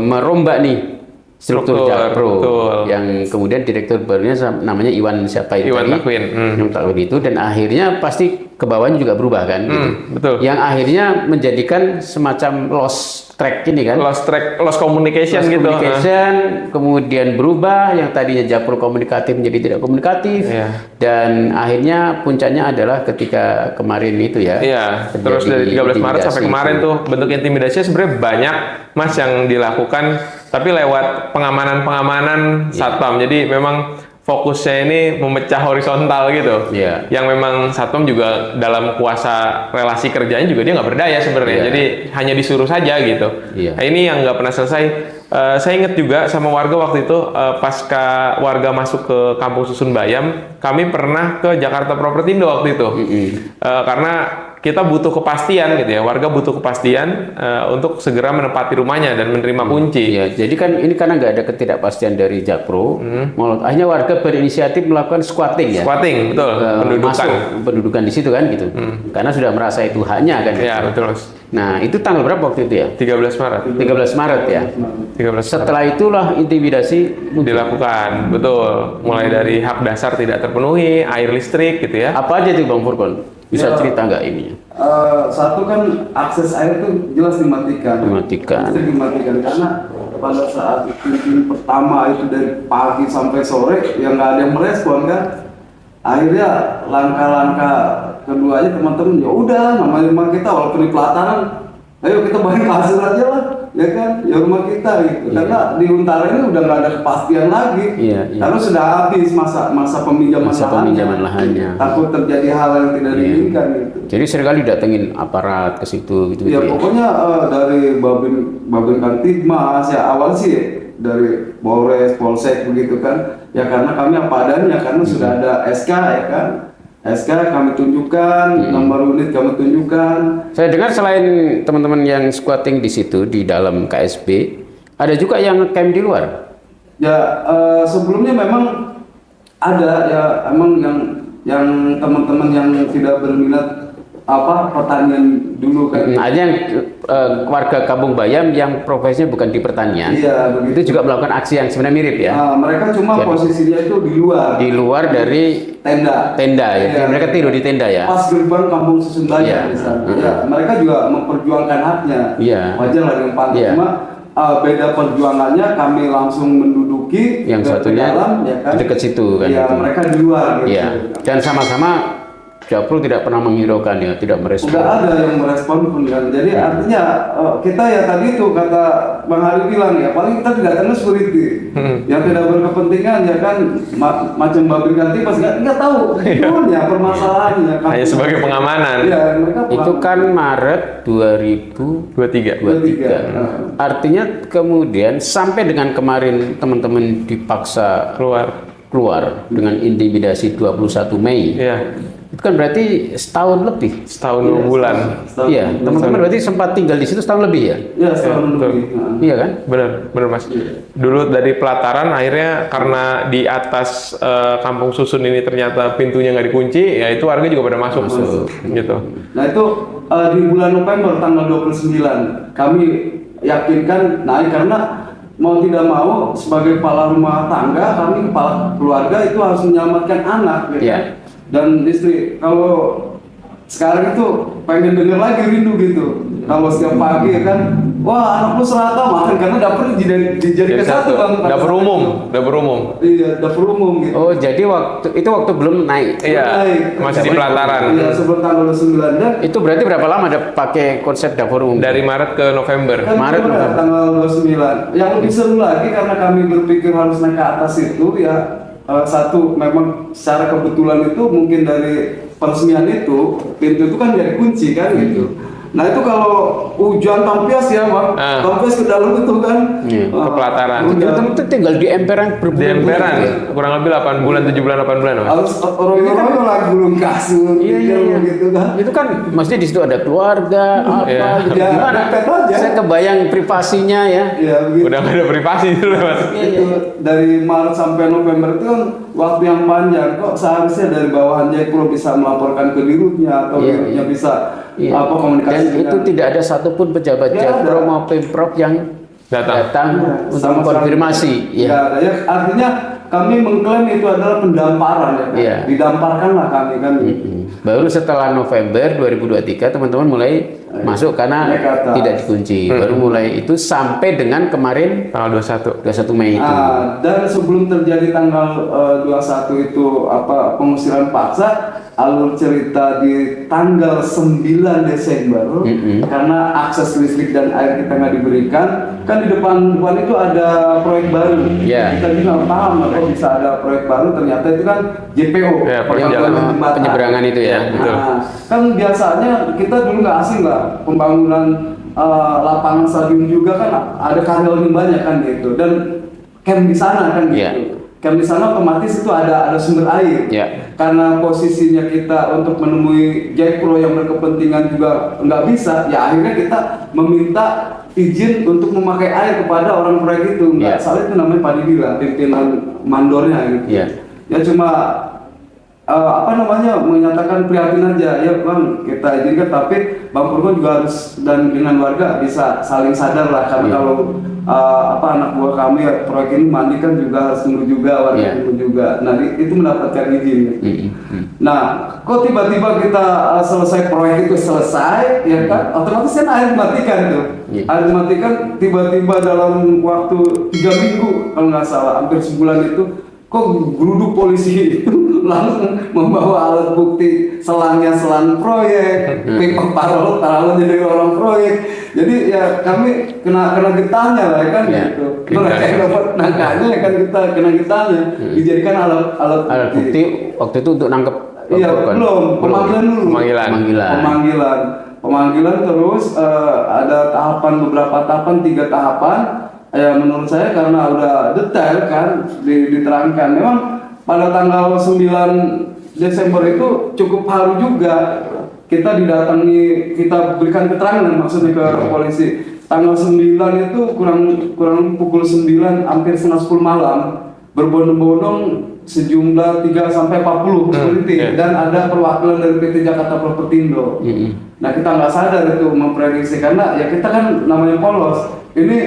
merombak nih struktur Jakpro yang kemudian direktur barunya namanya Iwan siapa itu? Iwan Takwin. Yang Takwin itu, dan akhirnya pasti ke bawahnya juga berubah kan gitu. Betul. Yang akhirnya menjadikan semacam lost track ini kan. Lost communication gitu. Kemudian berubah yang tadinya Jakpro komunikatif menjadi tidak komunikatif. Dan akhirnya puncaknya adalah ketika kemarin itu ya. Iya. Terus dari 13 Maret sampai kemarin tuh bentuk intimidasinya sebenarnya banyak Mas yang dilakukan, tapi lewat pengamanan satpam. Jadi memang fokusnya ini memecah horizontal gitu. Yang memang satpam juga dalam kuasa relasi kerjanya juga dia nggak berdaya sebenarnya. Jadi hanya disuruh saja gitu. Nah, ini yang nggak pernah selesai. Saya ingat juga sama warga waktu itu pasca warga masuk ke Kampung Susun Bayam, kami pernah ke Jakarta Propertindo waktu itu. Karena kita butuh kepastian gitu ya, warga butuh kepastian untuk segera menempati rumahnya dan menerima kunci. Jadi kan ini karena nggak ada ketidakpastian dari Jakpro, akhirnya warga berinisiatif melakukan squatting ya. Squatting, betul. Pendudukan di situ kan gitu. Karena sudah merasa itu haknya kan. Iya, betul. Nah, itu tanggal berapa waktu itu ya? 13 Maret. 13 Maret ya. 13 Maret. Setelah itulah intimidasi dilakukan, betul. Mulai dari hak dasar tidak terpenuhi, air listrik gitu ya. Apa aja itu Bang Furkon? Bisa cerita nggak ini? Satu kan akses air itu jelas dimatikan. Listrik dimatikan karena pada saat itu pertama itu dari pagi sampai sore yang nggak ada yang merespon kan. Akhirnya langkah-langkah keduanya teman-teman ya udah namanya rumah kita walaupun di pelataran, ayo kita balik kasur aja lah, ya kan, ya rumah kita gitu. Karena di Untara ini udah nggak ada kepastian lagi, karena sudah habis masa peminjaman lahannya. Takut terjadi hal yang tidak diinginkan gitu. Jadi seringkali datengin aparat ke situ gitu. Ya pokoknya dari Babin Kantibmas ya awal sih dari Polres, Polsek begitu kan. Ya karena kami apa adanya, karena sudah ada SK ya kan. SK kami tunjukkan, nomor unit kami tunjukkan. Saya dengar selain teman-teman yang squatting di situ di dalam KSB, ada juga yang camp di luar. Ya sebelumnya memang ada ya, emang yang teman-teman yang tidak berminat pertanian dulu kan. Ada yang warga Kampung Bayam yang profesinya bukan di pertanian. Iya, begitu. Itu juga melakukan aksi yang sebenarnya mirip ya. Mereka cuma posisinya itu di luar. Di luar dari tenda ya. Mereka tidur di tenda ya. Pas gerbang Kampung Susun Bayam misalnya. Ya, mereka juga memperjuangkan haknya. Wajar lah dengan pantas. Cuma beda perjuangannya, kami langsung menduduki yang satunya dalam, ya kan? Dekat situ kan. Iya, mereka di luar gitu. Iya. Dan sama-sama Jakpro tidak pernah menghiraukan ya, tidak merespon. Udah ada yang merespon pun kan. Jadi artinya kita ya tadi itu kata Bang Hari bilang ya, paling kita datangnya security yang tidak berkepentingan ya kan, macam Babin Kantibmas nggak tahu sebenarnya permasalahannya. Hanya sebagai pengamanan. Iya, mereka itu kan Maret 2023. Artinya kemudian sampai dengan kemarin teman-teman dipaksa keluar dengan intimidasi 21 Mei. Itu kan berarti setahun lebih. Setahun 2 bulan. Iya, teman-teman berarti sempat tinggal di situ setahun lebih ya? Iya, setahun lebih. Iya kan? Benar Mas. Dulu dari pelataran akhirnya karena di atas Kampung Susun ini ternyata pintunya nggak dikunci, ya itu warga juga pada masuk. Gitu. Nah itu di bulan November tanggal 29 kami yakinkan naik karena mau tidak mau sebagai kepala rumah tangga, kami kepala keluarga itu harus menyelamatkan anak gitu. Dan istri kalau sekarang itu pengen denger lagi, rindu gitu. Kalau setiap pagi kan, wah anakku serata makan karena dapur dijadikan satu Bang. Dapur umum. Iya, dapur umum gitu. Oh, jadi waktu belum naik. Iya, masih di pelataran. Iya, sebelum tanggal 9. Itu berarti berapa lama ada pakai konsep dapur umum? Dari Maret ke November. Kan November. Tanggal 29. Yang lebih seru lagi karena kami berpikir harus naik ke atas itu ya. Satu memang secara kebetulan itu mungkin dari peresmian itu pintu itu kan jadi kunci kan gitu. Nah itu kalau hujan tampias ya bang, tampias ke dalam itu kan, Iya. Pelataran. Itu tinggal di emperan Di berbulan-bulan. emperan kurang lebih 8 bulan, 7 bulan, 8 bulan. Mas. harus royo-royo lah gulung kasur, Iya. gitu kan. Itu kan maksudnya di situ ada keluarga, apa Iya. gitu. Ya, Gimana? dempet aja. Saya kebayang privasinya ya. Ya, begitu. Udah nggak ada privasi dulu Mas. Itu dari Maret sampai November itu kan waktu yang panjang. Kok seharusnya dari bawahan Jayapura bisa melaporkan ke dirutnya atau Iya, dirutnya iya. bisa Iya. komunikasi Dan dengan- itu tidak ada satupun pejabat Ya, Jayapura ada. maupun Pemprov yang datang Iya, untuk sama mengkonfirmasi. sekali. Ya, ada. Ya, artinya kami mengklaim itu adalah pendamparan ya kan. Iya. Didamparkanlah kami kan. Baru setelah November 2023 teman-teman mulai masuk karena Mereka tidak dikunci. Baru mulai itu sampai dengan kemarin Tanggal 21. 21 Mei itu. Dan sebelum terjadi tanggal 21 itu pengusiran paksa, alur cerita di tanggal 9 Desember karena akses listrik dan air kita nggak diberikan, kan di depan itu ada proyek baru. Ya. Kita juga nggak paham lah kok bisa ada proyek baru, ternyata itu kan JPO. Ya, proyek yang jalan jembatan. penyeberangan itu ya. Betul. Nah, kan biasanya kita dulu nggak asing lah pembangunan lapangan stadion juga kan ada karyawan yang banyak kan gitu, dan camp di sana kan gitu. Iya. Camp di sana otomatis itu ada sumber air. Iya. Karena posisinya kita untuk menemui Jayapura yang berkepentingan juga nggak bisa, ya akhirnya kita meminta izin untuk memakai air kepada orang proyek itu. Nggak Iya. salah itu namanya Pak Didi lah, pimpinan mandornya gitu. Iya. Ya cuma menyatakan prihatin aja ya bang, kita izinkan, tapi Bang Purko juga harus dan dengan warga bisa saling sadar lah, karena Iya. kalau anak buah kami ya, proyek ini mandi kan juga harus tunggu juga, warga Iya. tunggu juga. Nah itu mendapatkan izin. Nah kok tiba-tiba kita selesai proyek itu selesai ya kan, otomatis kan air dimatikan tuh. Iya. Air dimatikan tiba-tiba dalam waktu 3 minggu kalau nggak salah, hampir sebulan itu kok geruduk polisi itu langsung membawa alat bukti selangnya selang proyek, pipa paralel dari orang proyek. Jadi ya kami kena getahnya lah ya kan Ya. gitu. Mereka yang dapat nangkanya ya kan kita kena getahnya, dijadikan alat Bukti waktu itu untuk nangkep Iya korban. belum, pemanggilan dulu. Pemanggilan. Pemanggilan terus ada beberapa tahapan, 3 tahapan. Ya menurut saya karena udah detail kan diterangkan. Memang pada tanggal 9 Desember itu cukup haru juga. Kita didatangi, kita berikan keterangan maksudnya ke polisi. Tanggal 9 itu kurang pukul 9 hampir setengah 10 malam, berbondong-bondong sejumlah 3 sampai 40 security dan ada perwakilan dari PT Jakarta Propertindo. Nah kita nggak sadar itu memprediksi karena ya kita kan namanya polos. Ini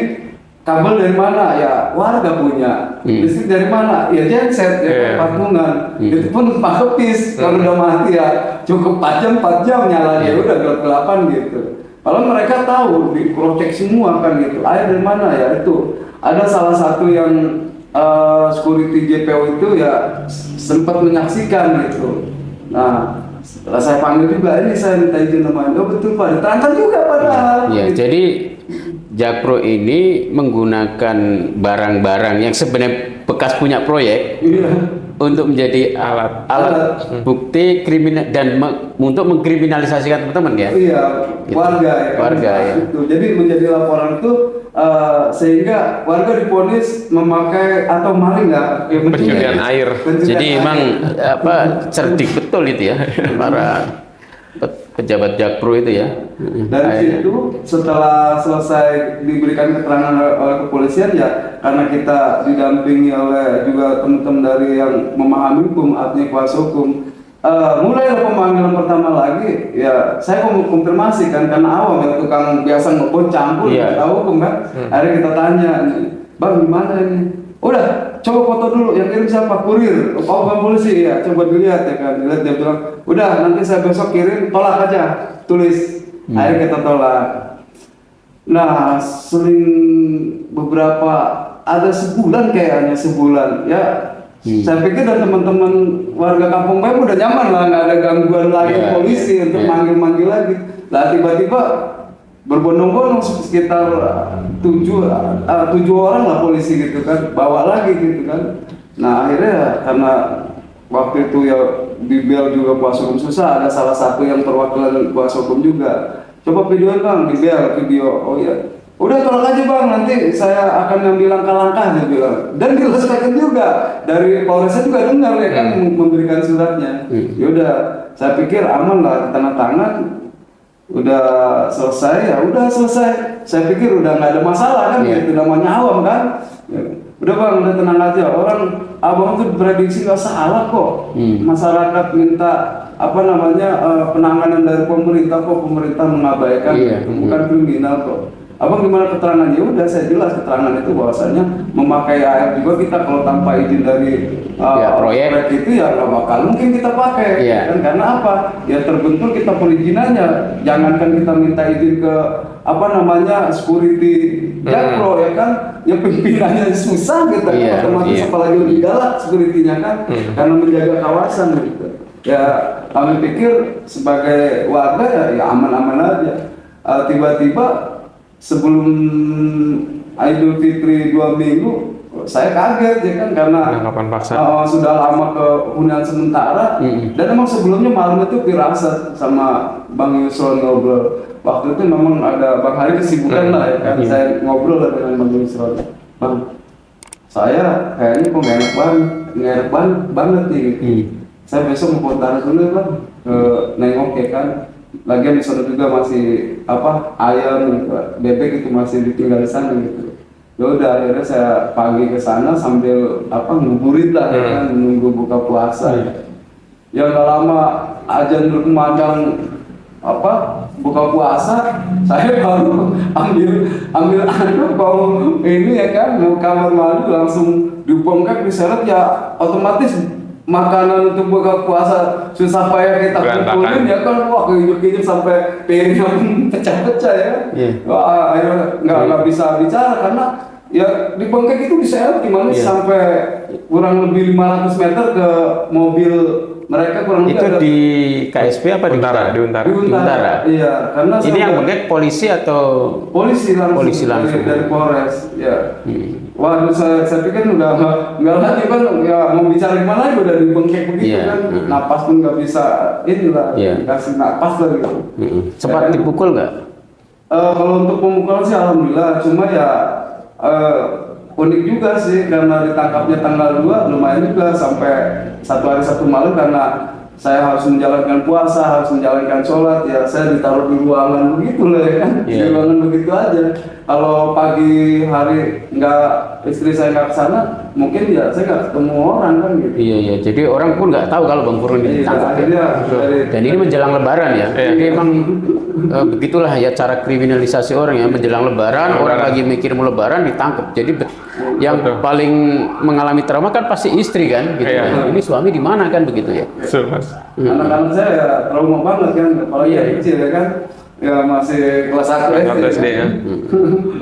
kabel dari mana ya warga punya, listrik dari mana ya genset ya patungan. Itu pun pakepis kalau udah mati ya cukup 4 jam nyala ya udah gelap-gelapan gitu. Kalau mereka tahu di cross check semua kan gitu, air dari mana ya itu. Ada salah satu yang security JPO itu ya sempat menyaksikan gitu. Nah setelah saya panggil juga, ini saya minta izin namanya, oh betul Pak, diterangkan juga padahal. Ya, jadi Jakpro ini menggunakan barang-barang yang sebenarnya bekas punya proyek untuk menjadi alat bukti kriminal dan untuk mengkriminalisasikan teman-teman ya. Iya, Gitu. warga ya. Warga ya. Itu. Jadi menjadi laporan itu sehingga warga diponis memakai atau maling nggak? Ya, Pencurian air. Jadi emang cerdik betul itu ya para pejabat Jakpro itu ya. Dari situ setelah selesai diberikan keterangan oleh kepolisian ya, karena kita didampingi oleh juga teman-teman dari yang memahami hukum, artinya kuasa hukum, mulai pemanggilan pertama lagi ya saya konfirmasi kan, karena awam ya tukang biasa ngebut campur tahu hukum kan. Akhirnya kita tanya, Bang gimana ini? Udah, coba foto dulu, yang kirim siapa? Kurir, bukan polisi ya, coba dilihat ya kan. Dilihat, dia bilang, udah nanti saya besok kirim, tolak aja, tulis. Akhirnya kita tolak. Nah, seling beberapa, ada sebulan kayaknya, ya. Saya pikir dan teman-teman warga Kampung Bayam udah nyaman lah, nggak ada gangguan lagi polisi untuk manggil-manggil lagi. Lah tiba-tiba berbondong-bondong sekitar 7 orang lah polisi gitu kan, bawa lagi gitu kan. Nah akhirnya karena waktu itu ya di bel juga kuasa hukum susah, ada salah satu yang perwakilan kuasa hukum juga coba videoin bang, video. Oh iya, udah tolak aja bang, nanti saya akan ngambil langkah-langkah, dia bilang. Dan diselesaikan juga dari Polresnya juga dengar ya kan, memberikan suratnya. Yaudah, saya pikir aman lah, tanda tangan, udah selesai, ya udah selesai. Saya pikir udah nggak ada masalah kan, itu namanya awam kan. Ya, udah bang, udah tenang aja. Orang abang tuh prediksi nggak salah kok. Masyarakat minta apa namanya penanganan dari pemerintah kok, pemerintah mengabaikan, bukan kriminal kok. Abang gimana keterangannya? Ya udah, saya jelas keterangan itu bahwasanya memakai air juga kita kalau tanpa izin dari proyek itu ya nggak bakal mungkin kita pakai, kan? Karena apa? Ya terbentur kita perizinannya. Jangankan kita minta izin ke apa namanya security jakpro ya kan, ya pimpinannya susah gitu, otomatis apalagi lebih galak securitynya kan, karena menjaga kawasan gitu. Ya kami pikir sebagai warga ya aman-aman aja. Tiba-tiba sebelum Idul Fitri 2 minggu, saya kaget ya kan, karena sudah lama ke hunian sementara, dan emang sebelumnya malam itu firasat sama Bang Yusron ngobrol. Waktu itu memang ada Bang Hari kesibukan lah ya kan, saya ngobrol lah dengan Bang Yusron. Bang, saya kayaknya kok nggak enak banget nih. Saya besok mau kontak dulu ya bang, ke nengok ya kan. Lagian di sana juga masih apa ayam, bebek itu masih ditinggal di sana gitu. Ya udah, akhirnya saya pagi ke sana sambil apa nguburit lah ya kan, menunggu buka puasa. Ya nggak lama azan berkumandang apa buka puasa, saya baru ambil anduk mau ini ya kan, mau kamar mandi langsung dibongkar diseret, ya otomatis makanan untuk buka puasa susah payah kita kumpulin ya kan, wah keinjek sampai piringnya pecah-pecah ya. Wah akhirnya nggak bisa bicara karena ya di bengkek itu diseret gimana sampai kurang lebih 500 meter ke mobil mereka, kurang lebih itu ada di KSP apa di Untara? Di Untara. Iya, karena ini yang bengkek polisi atau polisi langsung dari Polres ya. Waduh, saya pikir udah nggak lagi kan, ya mau bicara gimana udah di bengkek begitu kan, napas pun nggak bisa inilah, dikasih napas lah gitu. Sempat dipukul nggak? Kalau untuk pemukulan sih alhamdulillah, cuma ya unik juga sih karena ditangkapnya tanggal 2, lumayan juga sampai 1 hari 1 malam karena saya harus menjalankan puasa, harus menjalankan sholat, ya saya ditaruh di ruangan begitu lah ya kan, di ruangan begitu aja. Kalau pagi hari istri saya nggak kesana, mungkin ya saya nggak ketemu orang kan gitu. Iya, jadi orang pun nggak tahu kalau Bang Purun ditangkap. Dan ini menjelang Lebaran ya. Jadi memang begitulah ya cara kriminalisasi orang ya, menjelang Lebaran, orang lagi mikir mau Lebaran ditangkap. Jadi yang paling mengalami trauma kan pasti istri kan, gitu. Ini suami di mana kan begitu ya. Anak-anak saya ya trauma banget kan, apalagi yang kecil ya kan. Ya masih kelas 1 SD ya.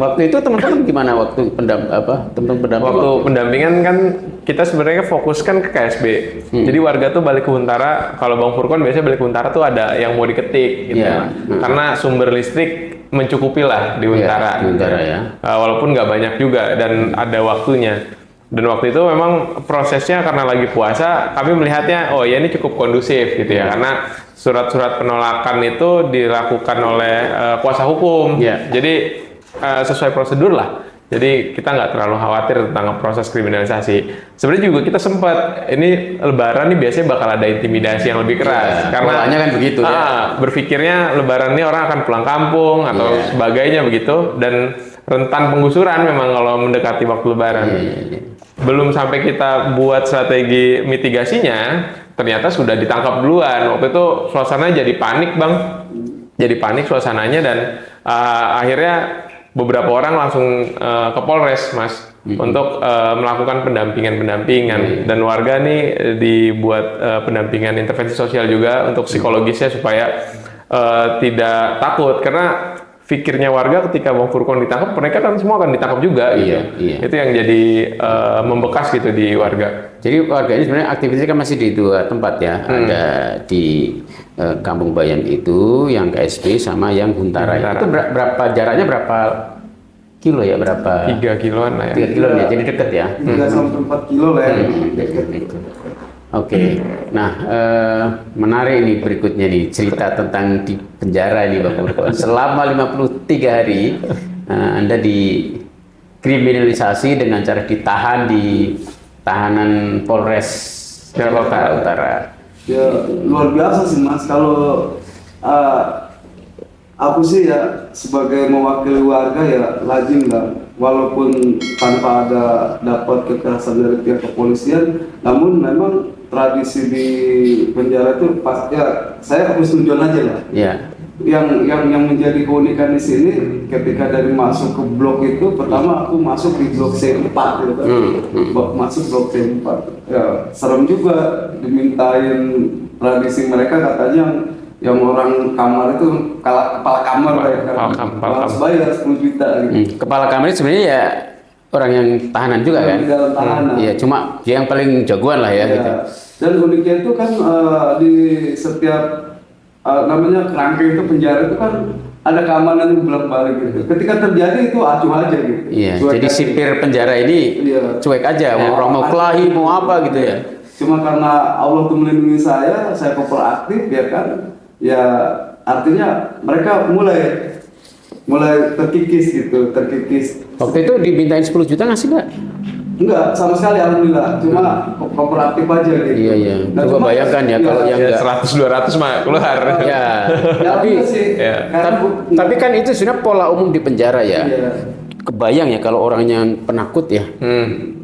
Waktu itu teman-teman gimana waktu pendampingan? Waktu pendampingan kan kita sebenarnya fokuskan ke KSB. Jadi warga tuh balik ke Untara, kalau Bang Furkon biasanya balik ke Untara tuh ada yang mau diketik gitu. Karena sumber listrik mencukupi lah di Untara. Di Untara ya. Walaupun nggak banyak juga dan ada waktunya. Dan waktu itu memang prosesnya karena lagi puasa, kami melihatnya, oh ya ini cukup kondusif gitu ya, karena surat-surat penolakan itu dilakukan oleh kuasa hukum, jadi sesuai prosedur lah. Jadi kita nggak terlalu khawatir tentang proses kriminalisasi. Sebenarnya juga kita sempat, ini Lebaran nih biasanya bakal ada intimidasi yang lebih keras, karena kan begitu. Berpikirnya Lebaran ini orang akan pulang kampung atau sebagainya begitu, dan rentan penggusuran memang kalau mendekati waktu Lebaran. Belum sampai kita buat strategi mitigasinya, ternyata sudah ditangkap duluan. Waktu itu suasana jadi panik bang, jadi panik suasananya, dan akhirnya beberapa orang langsung ke Polres mas untuk melakukan pendampingan, dan warga nih dibuat pendampingan intervensi sosial juga untuk psikologisnya supaya tidak takut, karena pikirnya warga ketika Bang Furkon ditangkap, mereka kan semua akan ditangkap juga. Itu yang jadi membekas gitu di warga. Jadi warga ini sebenarnya aktivitasnya kan masih di 2 tempat ya. Ada di Kampung Bayan itu, yang KSP sama yang Huntara. Itu berapa jaraknya, berapa kilo ya? 3 kiloan lah ya. 3 kilo ya, jadi deket ya. 3 sampai 4 kilo lah ya. Oke. Nah, menarik nih berikutnya nih cerita tentang di penjara ini Bang Purko. Selama 53 hari Anda dikriminalisasi dengan cara ditahan di tahanan Polres Jakarta Utara. Ya luar biasa sih Mas. Kalau aku sih ya sebagai mewakili warga ya lazim lah, walaupun tanpa ada dapat kekerasan dari pihak kepolisian, namun memang tradisi di penjara itu pas ya saya harus tunjukin aja lah. Ya. Yang menjadi keunikan di sini ketika dari masuk ke blok itu, pertama aku masuk di blok C4 gitu kan. Masuk blok C4. Ya serem juga dimintain tradisi mereka, katanya yang orang kamar itu kepala kamar ya kan. Harus bayar 10 juta gitu. Kepala kamar itu sebenarnya ya orang yang tahanan juga kan? Di dalam tahanan. Iya, cuma dia yang paling jagoan lah ya, gitu. Dan uniknya itu kan di setiap namanya kerangkeng itu penjara itu kan ada keamanan yang bolak-balik gitu. Ketika terjadi itu acuh aja gitu. Iya, Cuek jadi aja. sipir penjara ini cuek aja, mau orang mau kelahi, mau apa gitu ya. Cuma karena Allah tuh melindungi saya kooperatif ya kan. Ya artinya mereka mulai terkikis gitu, terkikis. Waktu itu dimintain 10 juta ngasih nggak? Enggak, sama sekali alhamdulillah. Cuma kooperatif aja gitu. Iya, iya. Nah, Coba bayangkan ya kalau yang Ya, enggak. 100-200 mah keluar. Ya, Ya, tapi enggak sih. ya. tapi kan itu sebenarnya pola umum di penjara ya. Iya. Kebayang ya kalau orang yang penakut ya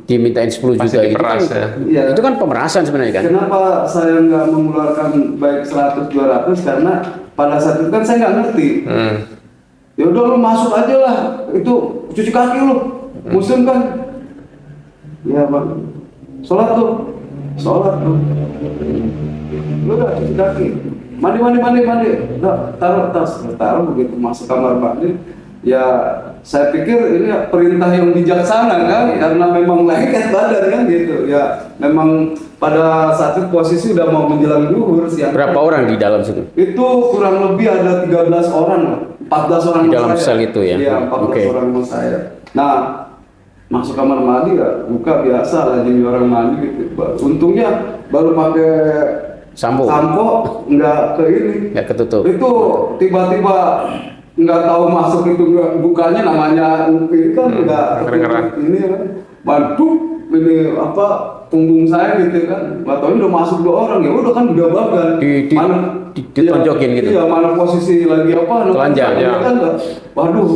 dimintain 10 Pasti juta gitu kan. diperas ya. Iya. Itu kan pemerasan sebenarnya kan. Kenapa saya nggak mengeluarkan baik 100-200, karena pada saat itu kan saya nggak ngerti. Ya udah lu masuk aja lah, itu cuci kaki lu, muslim kan? Ya bang, sholat tuh, lu udah cuci kaki, mandi, taruh begitu masuk kamar mandi. Ya saya pikir ini perintah yang bijaksana kan, karena memang lengket badan kan gitu. Ya memang pada saat itu posisi udah mau menjelang zuhur siang. Berapa orang di dalam situ? Itu kurang lebih ada 13 orang lah, 14 orang Di sama dalam saya. sel itu ya? Iya, 14 Oke. orang sama saya. Nah, masuk kamar mandi ya, buka biasa lah jadi orang mandi gitu. Untungnya baru pakai Sampo. nggak ke ini. Nggak ketutup. Itu tiba-tiba nggak tahu masuk itu nggak bukanya, namanya ini kan nggak kedengeran. ini kan. Bantu ini apa punggung saya gitu kan, nggak tahu ini udah masuk 2 orang, ya udah kan udah bagan ditonjokin gitu. Iya, mana posisi lagi apa Telanjang, ya kan nggak, waduh,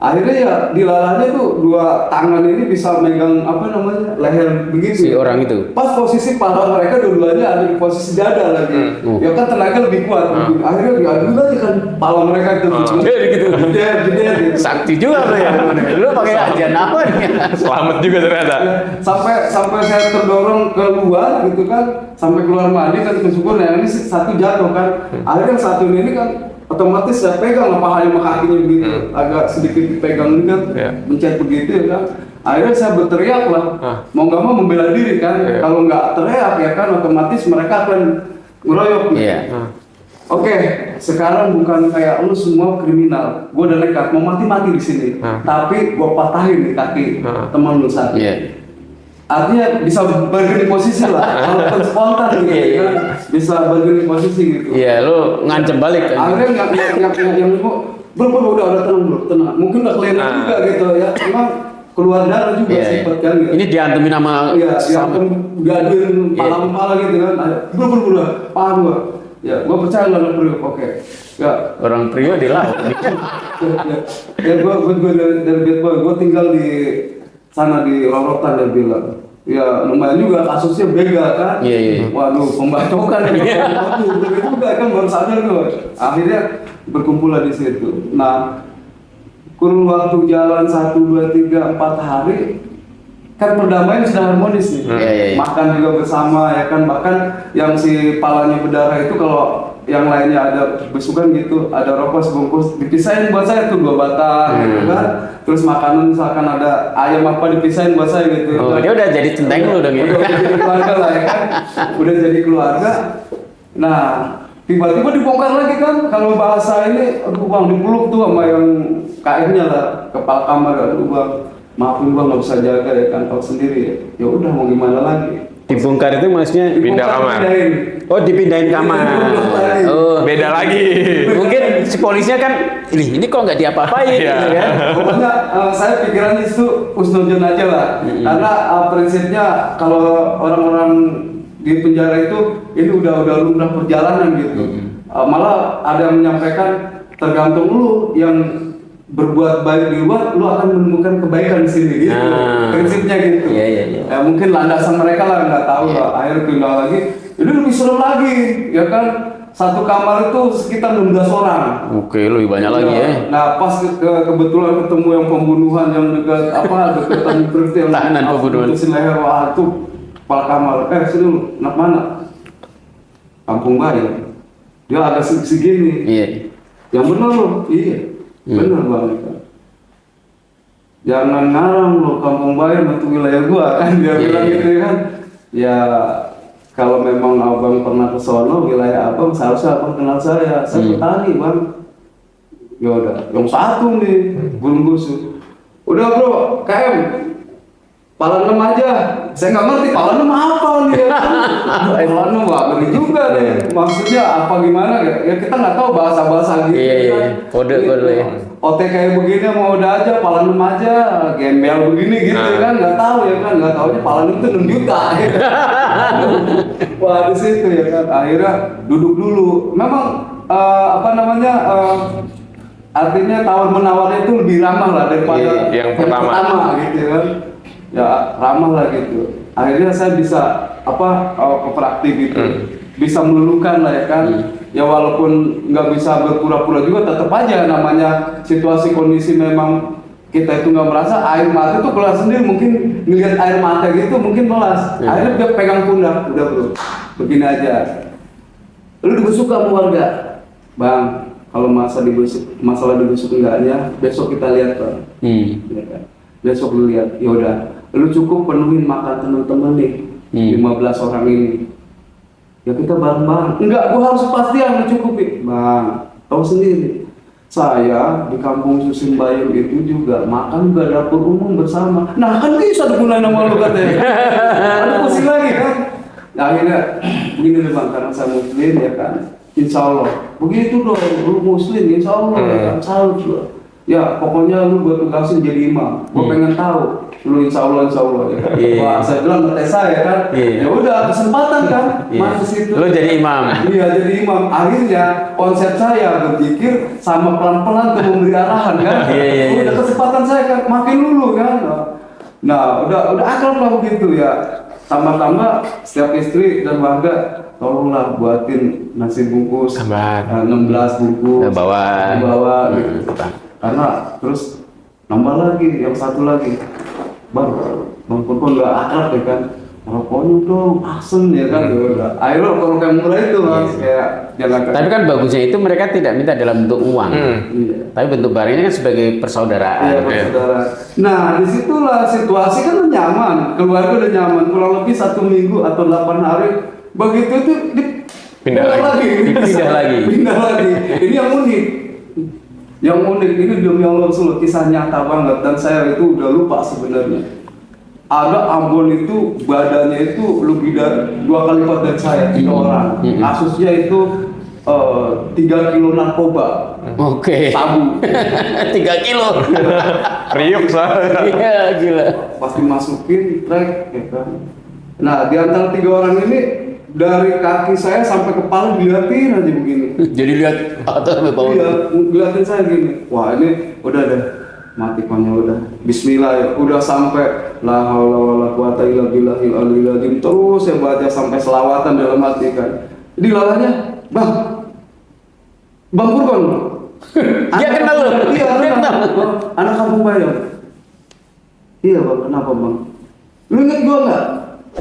akhirnya ya dilalahnya tuh 2 tangan ini bisa megang apa namanya leher begitu Si orang itu. pas posisi paha mereka dua-duanya ada di posisi dada lagi. Ya kan tenaga lebih kuat, akhirnya diadu aja kan pala mereka itu Gede gitu. gede gitu. Sakti juga lo ya. Lu pakai ajian apa nih? Selamat juga ternyata. Ya, sampai saya terdorong keluar gitu kan, sampai keluar mandi kan, bersyukur yang ini satu jatuh kan, akhirnya yang satu ini kan otomatis saya pegang lah pahanya sama kakinya begitu, agak sedikit dipegang kan, mencet begitu ya kan. Akhirnya saya berteriak lah, mau nggak mau membela diri kan. Kalau nggak teriak ya kan otomatis mereka akan ngeroyok. Iya. Oke, sekarang bukan kayak lu semua kriminal. Gue udah nekat mau mati di sini, tapi gue patahin di kaki teman lu satu. Iya. Artinya bisa bergerak posisi lah, walaupun spontan gitu kan, bisa bergerak posisi gitu. Iya, lu ngancem balik kan. Akhirnya yang bro udah tenang. Mungkin udah kelihatan juga gitu ya, emang keluar darah juga sempat kan gitu. Ini diantemin sama Iya, diantem gaduin pala gitu kan. Bro, paham gua. Ya, gua percaya lah bro. Oke. Ya, orang prio dilawan. ya gua dari bad boy, gua tinggal di sana di Rorotan, dia bilang. Ya lumayan juga kasusnya begal kan. Iya. Waduh, pembacokan ya. Waduh, begitu juga kan baru sadar gue. Akhirnya berkumpul di situ. Nah, kurun waktu jalan 1, 2, 3, 4 hari kan perdamaian sudah harmonis nih. Iya. Makan juga bersama ya kan, bahkan yang si palanya berdarah itu kalau yang lainnya ada besukan gitu, ada rokok sebungkus dipisahin buat saya tuh 2 batang gitu kan. Terus makanan misalkan ada ayam apa dipisahin buat saya gitu. Oh, dia udah jadi centeng lu dong ya. Udah jadi keluarga lah ya kan. Udah jadi keluarga. Nah, tiba-tiba dibongkar lagi kan. Kalau bahasa ini, aduh bang, dipeluk tuh sama yang KM-nya lah, kepala kamar. Aduh bang, maafin bang nggak bisa jaga ya kan, tahu sendiri ya. Ya udah mau gimana lagi. Dibongkar itu maksudnya Pindah kamar. Pindahin. oh dipindahin kamar. Oh, Beda lagi. mungkin si polisnya kan ini kok nggak diapa-apain Iya. gitu kan. Pokoknya saya pikirannya itu usnudon aja lah. Karena prinsipnya kalau orang-orang di penjara itu ini udah lumrah perjalanan gitu. Malah ada yang menyampaikan tergantung lu yang berbuat baik di luar, lu akan menemukan kebaikan di sini gitu. Prinsipnya gitu. Iya, iya, iya. Ya mungkin landasan mereka lah nggak tahu lah. Akhirnya pindah lagi, ini lebih serem lagi, ya kan? Satu kamar itu sekitar 16 orang. Oke, lebih banyak lagi ya. Nah pas kebetulan ketemu yang pembunuhan yang dekat dekat berarti yang Tahanan pembunuhan. putusin leher, wah itu kepala kamar. Sini lu, anak mana? Kampung Bayi. Dia agak segini. Iya. Yang benar lo, iya, benar banget kan. Jangan ngarang lo Kampung Bayi itu wilayah gua kan dia bilang gitu kan. Ya kalau memang abang pernah ke sono wilayah abang seharusnya abang kenal saya petani bang. Ya udah, yang satu nih burung busuk. Udah bro, KM Pala 6 aja, saya nggak ngerti Pala 6 apa nih ya. Pala 6 wah ngeri juga nih. Maksudnya apa gimana ya kita nggak tahu bahasa-bahasa gitu kan. Kode ya. OT kayak begini mau udah aja Pala 6 aja, gembel begini gitu kan nggak tahu ya kan nggak tahunya Pala 6 itu 6 juta. Ya. Wah di situ ya kan akhirnya duduk dulu. Memang artinya tawar menawarnya itu lebih ramah lah daripada yang pertama gitu kan. Ya ramah lah gitu. Akhirnya saya bisa kooperatif gitu, bisa melulukan lah ya kan. Ya walaupun nggak bisa berpura-pura juga, tetap aja namanya situasi kondisi memang kita itu nggak merasa air mata itu keluar sendiri. Mungkin ngelihat air mata gitu mungkin melas. Akhirnya dia pegang pundak, udah bro, begini aja. Lu dibusuk sama warga, bang. Kalau masalah dibusuk enggaknya, besok kita lihat bang. Ya kan? Besok lu lihat, yaudah. Lu cukup penuhin makan teman-teman nih 15 orang ini ya kita bareng-bareng. Enggak, gua harus pastian mencukupi bang. Tahu sendiri saya di kampung Susimbayung itu juga makan juga dapur umum bersama. Nah kan bisa digunakan nama lu katanya. Ada pusing lagi kan. Nah akhirnya begini nih bang, karena saya muslim ya kan, insya Allah begitu dong, lu muslim insya Allah ya kan, salut lu. Ya pokoknya lu gue tugasin jadi imam. Gue pengen tahu lu insya Allah ya kan. Wah saya bilang ke saya kan. Ya udah kesempatan kan. Masuk situ. Lu jadi imam. Iya jadi imam. Akhirnya konsep saya berpikir sama pelan-pelan tuh memberi arahan kan. Udah kesempatan saya kan makin dulu kan. Nah udah akrab lah begitu ya. Tambah-tambah setiap istri dan warga tolonglah buatin nasi bungkus 16 bungkus bawa gitu. Karena terus nambah lagi yang satu lagi bang Purko nggak akrab ya kan, rokoknya dong asem ya kan. Akhirnya kalau kayak mulai itu mas kayak jangan. Tapi kan bagusnya itu mereka tidak minta dalam bentuk uang, tapi bentuk barang ini kan sebagai persaudaraan. Iya persaudaraan. Nah disitulah situasi kan nyaman, keluarga udah nyaman, kurang lebih 1 minggu atau 8 hari begitu itu pindah lagi. Pindah lagi. Ini yang unik ini demi Allah Rasul, kisah nyata banget dan saya itu udah lupa sebenarnya. Ada Ambon itu badannya itu lebih dari 2 kali lipat dari saya, 3 orang. Kasusnya itu 3 kilo narkoba. Oke. Sabu. 3 kilo. Riuk soalnya. Iya gila. Pasti masukin trek ya kan. Nah di antara 3 orang ini dari kaki saya sampai kepala dilihatin aja begini. Jadi lihat atas sampai bawah. Iya, ngeliatin saya gini. Wah ini udah deh mati pokoknya udah. Bismillah ya. Udah sampai la haula wala quwata illa billahil aliyil azim. Terus saya baca sampai selawatan dalam hati kan. Di lalanya, Bang Purkon. Dia kenal lu. Iya, kenal. Anak Kampung Bayam. Iya bang, kenapa bang? Lu inget gua nggak?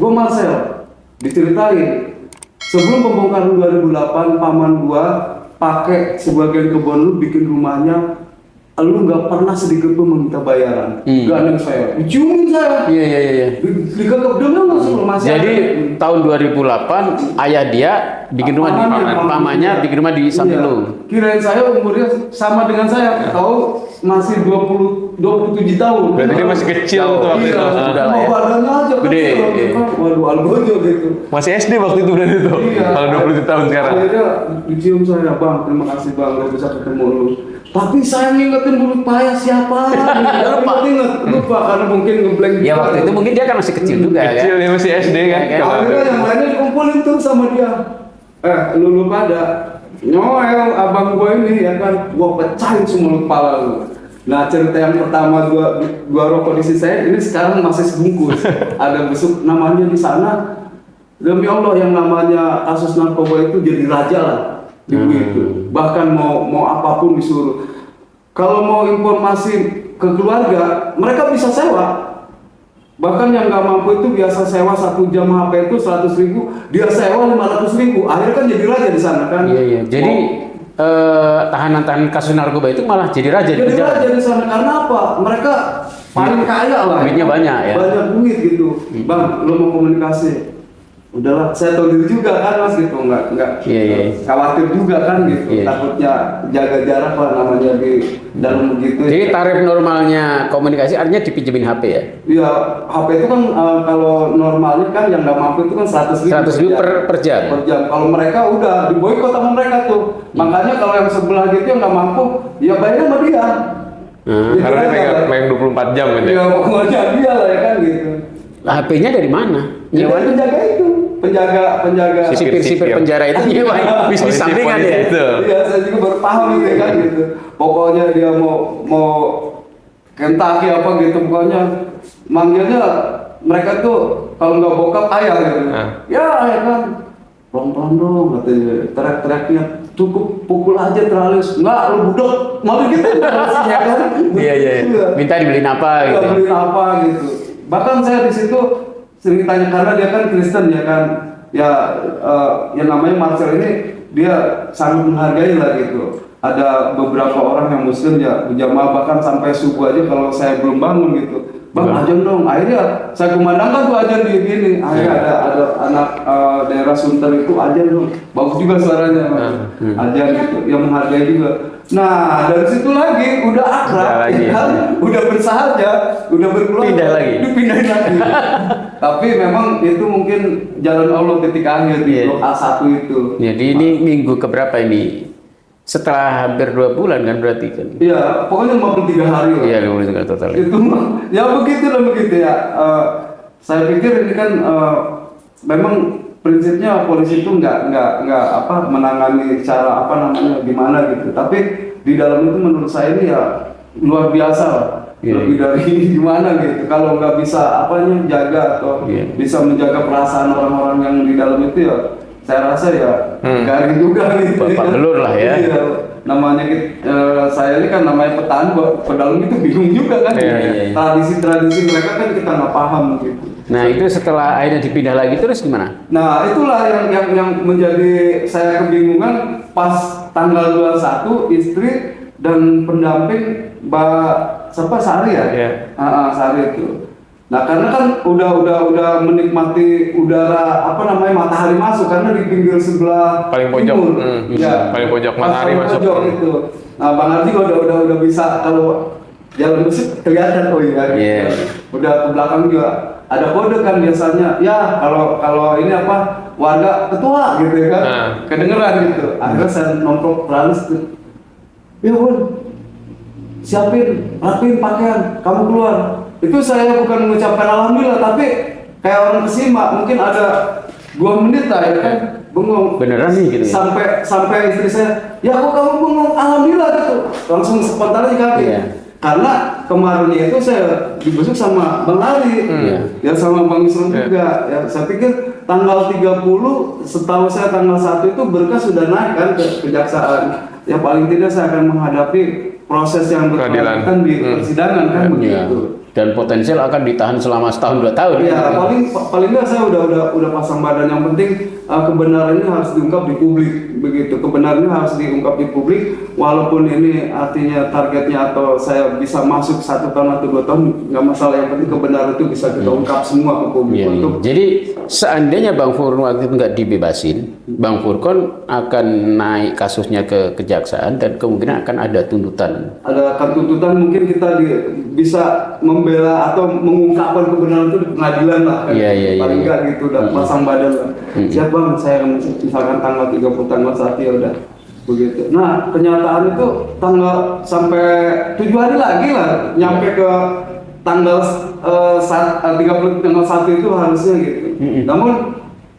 Gua Marcel. Diceritain sebelum pembongkaran 2008 paman gua pakai sebagian kebun lu bikin rumahnya lu nggak pernah sedikit pun meminta bayaran. Gandeng saya, diciumin saya. Iya. Digegep dulu langsung masih. Jadi tahun 2008 ayah dia bikin rumah di pamannya bikin rumah di samping lu. Kirain saya umurnya sama dengan saya, tahu masih 27 tahun. Berarti dia masih kecil tuh waktu itu. Udah lah ya. Badannya aja Gede, kecil. iya. Waduh, algojo gitu. Masih SD waktu itu berarti tuh. Iya. Kalau 20 tahun sekarang. Akhirnya dicium saya, Bang, terima kasih Bang, udah bisa ketemu lu. Tapi saya ngingetin mulut payah siapa? Lupa karena mungkin ngeblank. Ya waktu itu mungkin dia kan masih kecil juga Kecil kan. dia masih SD kan. Iya, Kalau Akhirnya yang lainnya dikumpulin tuh sama dia. Lu pada Noel, abang gua ini ya kan, gua pecahin semua kepala lu. Nah, cerita yang pertama gua rokok di sisi saya ini sekarang masih sebungkus. Ada besuk namanya di sana. Demi Allah yang namanya kasus narkoba itu jadi raja lah di itu. Bahkan mau apapun disuruh. Kalau mau informasi ke keluarga, mereka bisa sewa. Bahkan yang nggak mampu itu biasa sewa 1 jam HP itu 100.000, dia sewa 500.000. Akhirnya kan jadi raja di sana kan. Iya. Jadi tahanan-tahanan kasus narkoba itu malah jadi raja di Jadi penjara. raja di sana karena apa? Mereka paling kaya lah. Duitnya banyak ya. Banyak duit gitu. Bang, lo mau komunikasi? Udahlah, saya tahu diri juga kan Mas gitu, nggak Iya. khawatir juga kan gitu. Iya. Takutnya jaga jarak lah namanya di dalam begitu. Jadi tarif normalnya komunikasi artinya dipinjemin HP ya? Iya, HP itu kan kalau normalnya kan yang nggak mampu itu kan 100.000 per jam. Per jam. Kalau mereka udah diboikot sama mereka tuh. Makanya kalau yang sebelah gitu yang nggak mampu, ya bayarnya sama dia. Gitu karena dia aja. main 24 jam gitu. Iya, pokoknya dia lah ya kan gitu. HP-nya dari mana? Jadi Nyewain penjaga itu, penjaga. sipir penjara itu nyewain bisnis Polisi- sampingan polisi ya? itu. Iya, saya juga baru paham gitu kan gitu. Pokoknya dia mau Kentucky apa gitu, pokoknya manggilnya mereka tuh kalau nggak bokap ayah gitu. Ya ayah kan, pelan-pelan dong katanya, teriak-teriaknya cukup pukul aja teralis, nggak lu budak, malu gitu ya kan? Iya. Minta dibeliin apa gitu? Beliin apa gitu. Bahkan saya di situ sering tanya karena dia kan Kristen ya kan, yang namanya Marcel ini dia sangat menghargai lah gitu. Ada beberapa orang yang Muslim ya berjamaah bahkan sampai subuh aja kalau saya belum bangun gitu. Bang, ajan dong. Akhirnya saya kumandangkan tuh ajan di gini. Akhirnya ada anak daerah Sunter itu ajan dong. Bagus juga suaranya, ajan gitu, yang menghargai juga. Nah, dari situ lagi udah akrab, udah bersahaja, udah berkeluarga, dipindahin lagi. Tapi memang itu mungkin jalan Allah ketika akhir di blok A1 itu. Jadi ini minggu keberapa ini? Setelah hampir 2 bulan kan berarti kan? Iya, pokoknya 53 hari lah. Iya, 53 total. Itu ya begitu ya. Saya pikir ini kan memang prinsipnya polisi itu nggak menangani cara gimana gitu. Tapi di dalam itu menurut saya ini ya luar biasa lah. Lebih dari gimana gitu. Kalau nggak bisa jaga atau bisa menjaga perasaan orang-orang yang di dalam itu ya saya rasa ya garing juga gitu. Bapak belur lah ya. Iya. Namanya saya ini kan namanya petani, pedalang itu bingung juga kan. Tradisi-tradisi mereka kan kita nggak paham gitu. Nah itu setelah akhirnya dipindah lagi terus gimana? Nah itulah yang menjadi saya kebingungan pas tanggal 21 istri dan pendamping Mbak Sari ya? Sari itu. Nah karena kan udah menikmati udara matahari masuk karena di pinggir sebelah paling pojok, paling pojok matahari masuk. Itu. Nah Bang Ardi udah bisa kalau jalan musik kelihatan udah ke belakang juga ada kode kan biasanya ya kalau ini warga ketua gitu ya kan kedengeran gitu. Akhirnya saya nongkrong teralis tuh ya Bun siapin rapiin pakaian kamu keluar. Itu saya bukan mengucapkan alhamdulillah tapi kayak orang kesimak mungkin ada 2 menit lah ya kan bengong beneran nih gitu ya? sampai istri saya ya kok kamu bengong alhamdulillah gitu langsung spontan aja kaki karena kemarinnya itu saya dibesuk sama Bang Ali ya sama Bang Islam juga ya saya pikir tanggal 30 setahu saya tanggal 1 itu berkas sudah naik kan ke kejaksaan ya paling tidak saya akan menghadapi proses yang berkelanjutan di persidangan kan begitu. dan potensial akan ditahan selama setahun 2 tahun. Ya paling nggak saya udah pasang badan. Yang penting kebenarannya harus diungkap di publik, begitu. Kebenarannya harus diungkap di publik, walaupun ini artinya targetnya atau saya bisa masuk 1 tahun atau 2 tahun nggak masalah. Yang penting kebenaran itu bisa kita ungkap semua ke publik. Iya, Untuk jadi seandainya Bang Furkon waktu itu nggak dibebasin, Bang Furkon akan naik kasusnya ke kejaksaan dan kemungkinan akan ada tuntutan. ada tuntutan, mungkin kita bisa membela atau mengungkapkan kebenaran itu di pengadilan lah kan. Iya, Paling iya. nggak gitu udah pasang badan lah. Siap bang, saya misalkan tanggal 30 tanggal 1 ya udah begitu. Nah kenyataan itu tanggal sampai 7 hari lagi lah nyampe ke tanggal 30 tanggal 1 itu harusnya gitu. Namun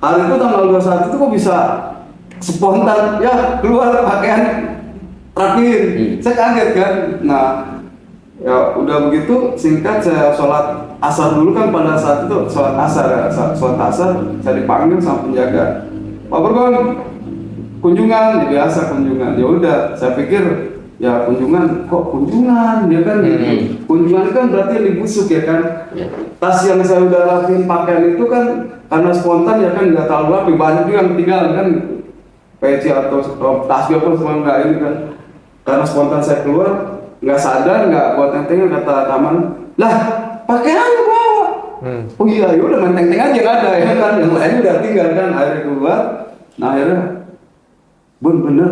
hari itu tanggal 21 itu kok bisa spontan ya keluar pakaian rapiin. Saya kaget kan. Nah ya udah begitu, singkat saya sholat asar dulu kan. Pada saat itu sholat asar ya, sholat asar saya dipanggil sama penjaga, Pak Furkon kunjungan. Ya biasa kunjungan. Ya udah saya pikir ya kunjungan, kok kunjungan ya kan gitu. Kunjungan kan berarti dibusuk ya kan. Tas yang saya udah rapiin pakaian itu kan karena spontan ya kan nggak terlalu rapi, banyak juga yang tinggal kan, peci atau tas apa semua nggak ini kan. Karena spontan saya keluar, nggak sadar, nggak buat tenteng, kata taman, lah pakaiannya bawa. Oh iya, yaudah menteng-teng aja nggak ada ya kan, yang lain udah tinggal kan. Akhirnya keluar, nah akhirnya, Bun bener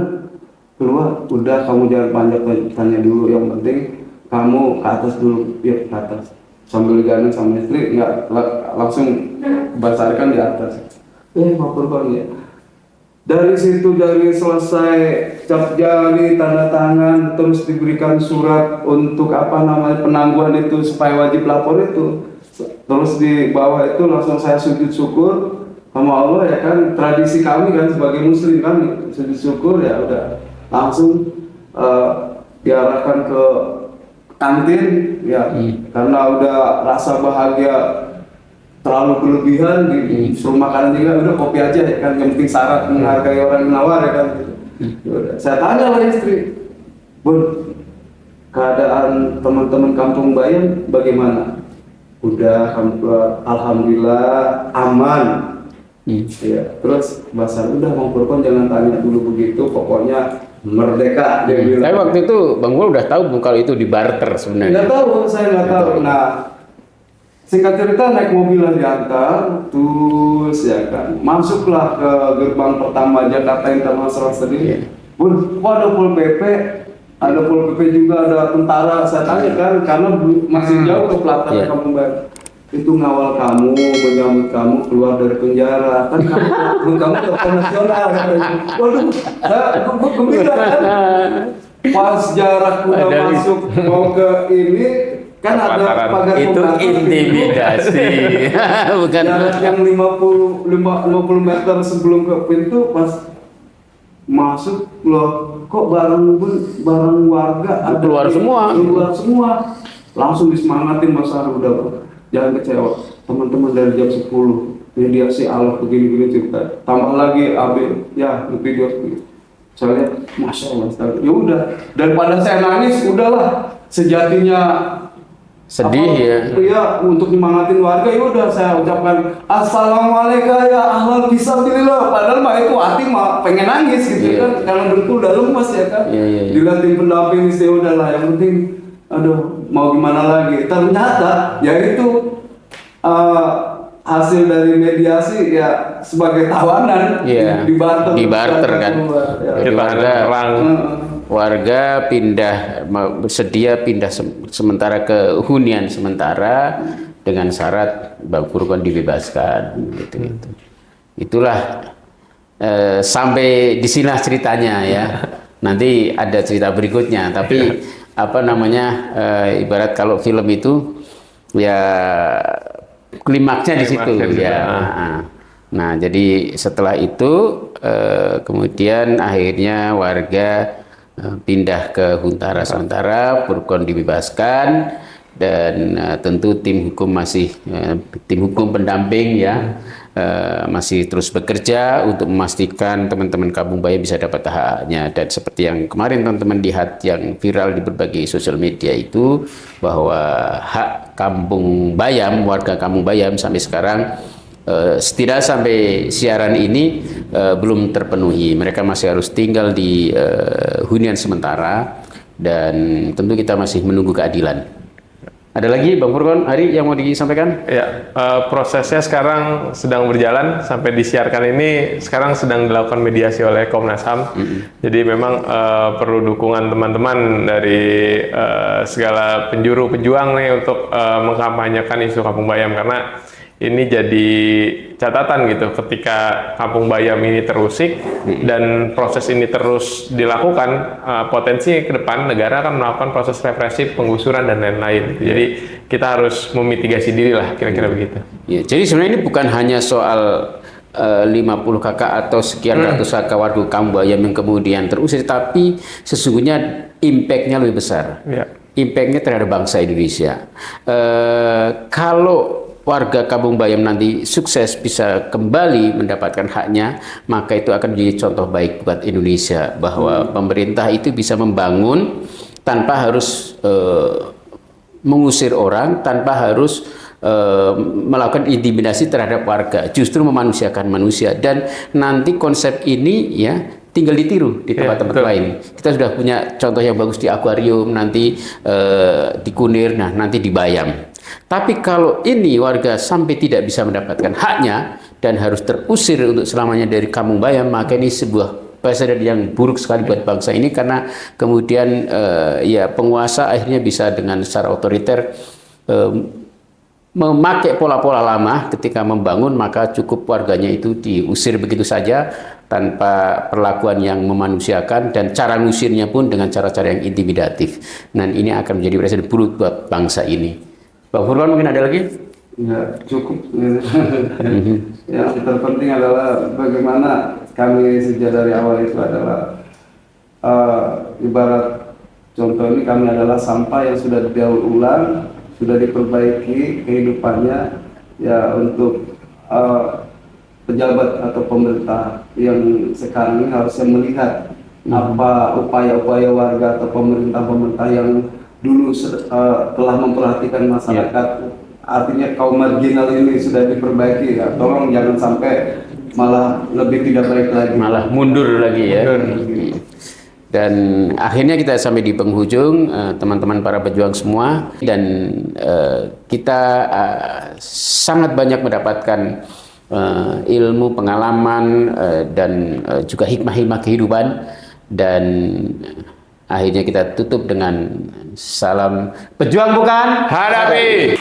keluar, udah kamu jangan panjat tanya dulu, yang penting kamu ke atas dulu, ya ke atas. Sambil digandeng sama istri, nggak langsung basarkan di atas. Pak Furkon ya. Dari situ, dari selesai cap jari, tanda tangan, terus diberikan surat untuk penangguhan itu supaya wajib lapor itu. Terus di bawah itu langsung saya sujud syukur sama Allah ya kan, tradisi kami kan sebagai muslim kan, sujud syukur ya udah langsung diarahkan ke kantin ya, karena udah rasa bahagia terlalu berlebihan disuruh makanan juga, udah kopi aja ya kan, yang penting syarat menghargai orang yang menawar ya kan. Yaudah. Saya tanya lah istri, Bun, keadaan teman-teman kampung Bayan bagaimana? Udah alhamdulillah aman. Ya, terus bahasa udah Bang Furkon jangan tanya dulu begitu, pokoknya merdeka dia bilang. Tapi waktu itu Bang Furkon udah tahu kalau itu di barter sebenarnya. Nggak tahu, saya nggak tahu. Nah, singkat cerita naik mobil lah diantar, terus ya kan, masuklah ke gerbang pertama Jakarta International Stadium. Bun, kok ada Pol PP, ada Pol PP juga, ada tentara. Saya tanya kan, karena masih jauh ke pelataran Kampung Bayan. Itu ngawal kamu, menyambut kamu keluar dari penjara. Kan kamu tokoh nasional. Waduh, saya gembira kan. Pas jarak udah masuk mau ke ini, kan ada pagar itu intimidasi. Bukan jarak yang 50 meter sebelum ke pintu. Pas masuk loh, kok barang warga ada keluar semua, langsung disemangatin Mas Ar, udah jangan kecewa, teman-teman dari jam 10 mediasi Allah begini-begini cerita, tambah lagi AB ya video saya lihat, masya Allah, ya udah, daripada saya nangis, udahlah, sejatinya sedih ya. Iya, untuk nyemangatin warga ya udah saya ucapkan assalamualaikum ya ahlal fisabilillah. Padahal mah itu hati mah pengen nangis gitu kan, karena dengkul udah lemes ya kan. Dilihatin pendamping istri udahlah, yang penting aduh mau gimana lagi. Ternyata ya itu hasil dari mediasi ya sebagai tawanan dibarter kan. Warga bersedia pindah sementara ke hunian sementara dengan syarat Bang Furkon dibebaskan gitu. Itulah sampai di sini ceritanya ya. Nanti ada cerita berikutnya, tapi ibarat kalau film itu ya klimaksnya di situ ya. Nah, jadi setelah itu kemudian akhirnya warga pindah ke Huntara sementara, Furkon dibebaskan dan tentu tim hukum masih tim hukum pendamping ya masih terus bekerja untuk memastikan teman-teman Kampung Bayam bisa dapat haknya. Dan seperti yang kemarin teman-teman lihat yang viral di berbagai sosial media itu, bahwa hak Kampung Bayam, warga Kampung Bayam sampai sekarang setidaknya sampai siaran ini belum terpenuhi. Mereka masih harus tinggal di hunian sementara dan tentu kita masih menunggu keadilan. Ada lagi Bang Furqon, Hari yang mau disampaikan? Ya, prosesnya sekarang sedang berjalan sampai disiarkan ini sekarang sedang dilakukan mediasi oleh Komnas HAM. Jadi memang perlu dukungan teman-teman dari segala penjuru pejuang nih untuk mengkampanyekan isu Kampung Bayam, karena ini jadi catatan gitu ketika Kampung Bayam ini terusik dan proses ini terus dilakukan, potensi ke depan negara akan melakukan proses represif, penggusuran dan lain-lain. Jadi kita harus memitigasi diri lah, kira-kira begitu. Ya, jadi sebenarnya ini bukan hanya soal 50 kakak atau sekian ratus kakak warga Kampung Bayam yang kemudian terusir, tapi sesungguhnya impact-nya lebih besar. Ya. Impact-nya terhadap bangsa Indonesia. Kalau warga Kampung Bayam nanti sukses bisa kembali mendapatkan haknya, maka itu akan menjadi contoh baik buat Indonesia, bahwa pemerintah itu bisa membangun tanpa harus mengusir orang, tanpa harus melakukan intimidasi terhadap warga, justru memanusiakan manusia. Dan nanti konsep ini ya tinggal ditiru di tempat-tempat lain. Kita sudah punya contoh yang bagus di akuarium, nanti di Kunir, nah nanti di Bayam. Tapi kalau ini warga sampai tidak bisa mendapatkan haknya dan harus terusir untuk selamanya dari Kampung Bayam, maka ini sebuah presiden yang buruk sekali buat bangsa ini, karena kemudian ya penguasa akhirnya bisa dengan secara otoriter memakai pola-pola lama ketika membangun, maka cukup warganya itu diusir begitu saja tanpa perlakuan yang memanusiakan, dan cara ngusirnya pun dengan cara-cara yang intimidatif. Dan ini akan menjadi presiden buruk buat bangsa ini. Bang Furqon, mungkin ada lagi? Ya, cukup. Yang terpenting adalah bagaimana kami sejak dari awal itu adalah ibarat contoh ini, kami adalah sampah yang sudah didaur ulang, sudah diperbaiki kehidupannya ya, untuk pejabat atau pemerintah yang sekarang ini harusnya melihat apa upaya-upaya warga atau pemerintah-pemerintah yang dulu telah memperhatikan masyarakat, artinya kaum marginal ini sudah diperbaiki ya. Tolong jangan sampai malah lebih tidak baik lagi, malah mundur lagi ya. Dan akhirnya kita sampai di penghujung, teman-teman para pejuang semua, dan kita sangat banyak mendapatkan ilmu, pengalaman, dan juga hikmah-hikmah kehidupan. Dan akhirnya kita tutup dengan salam pejuang bukan Hadapi.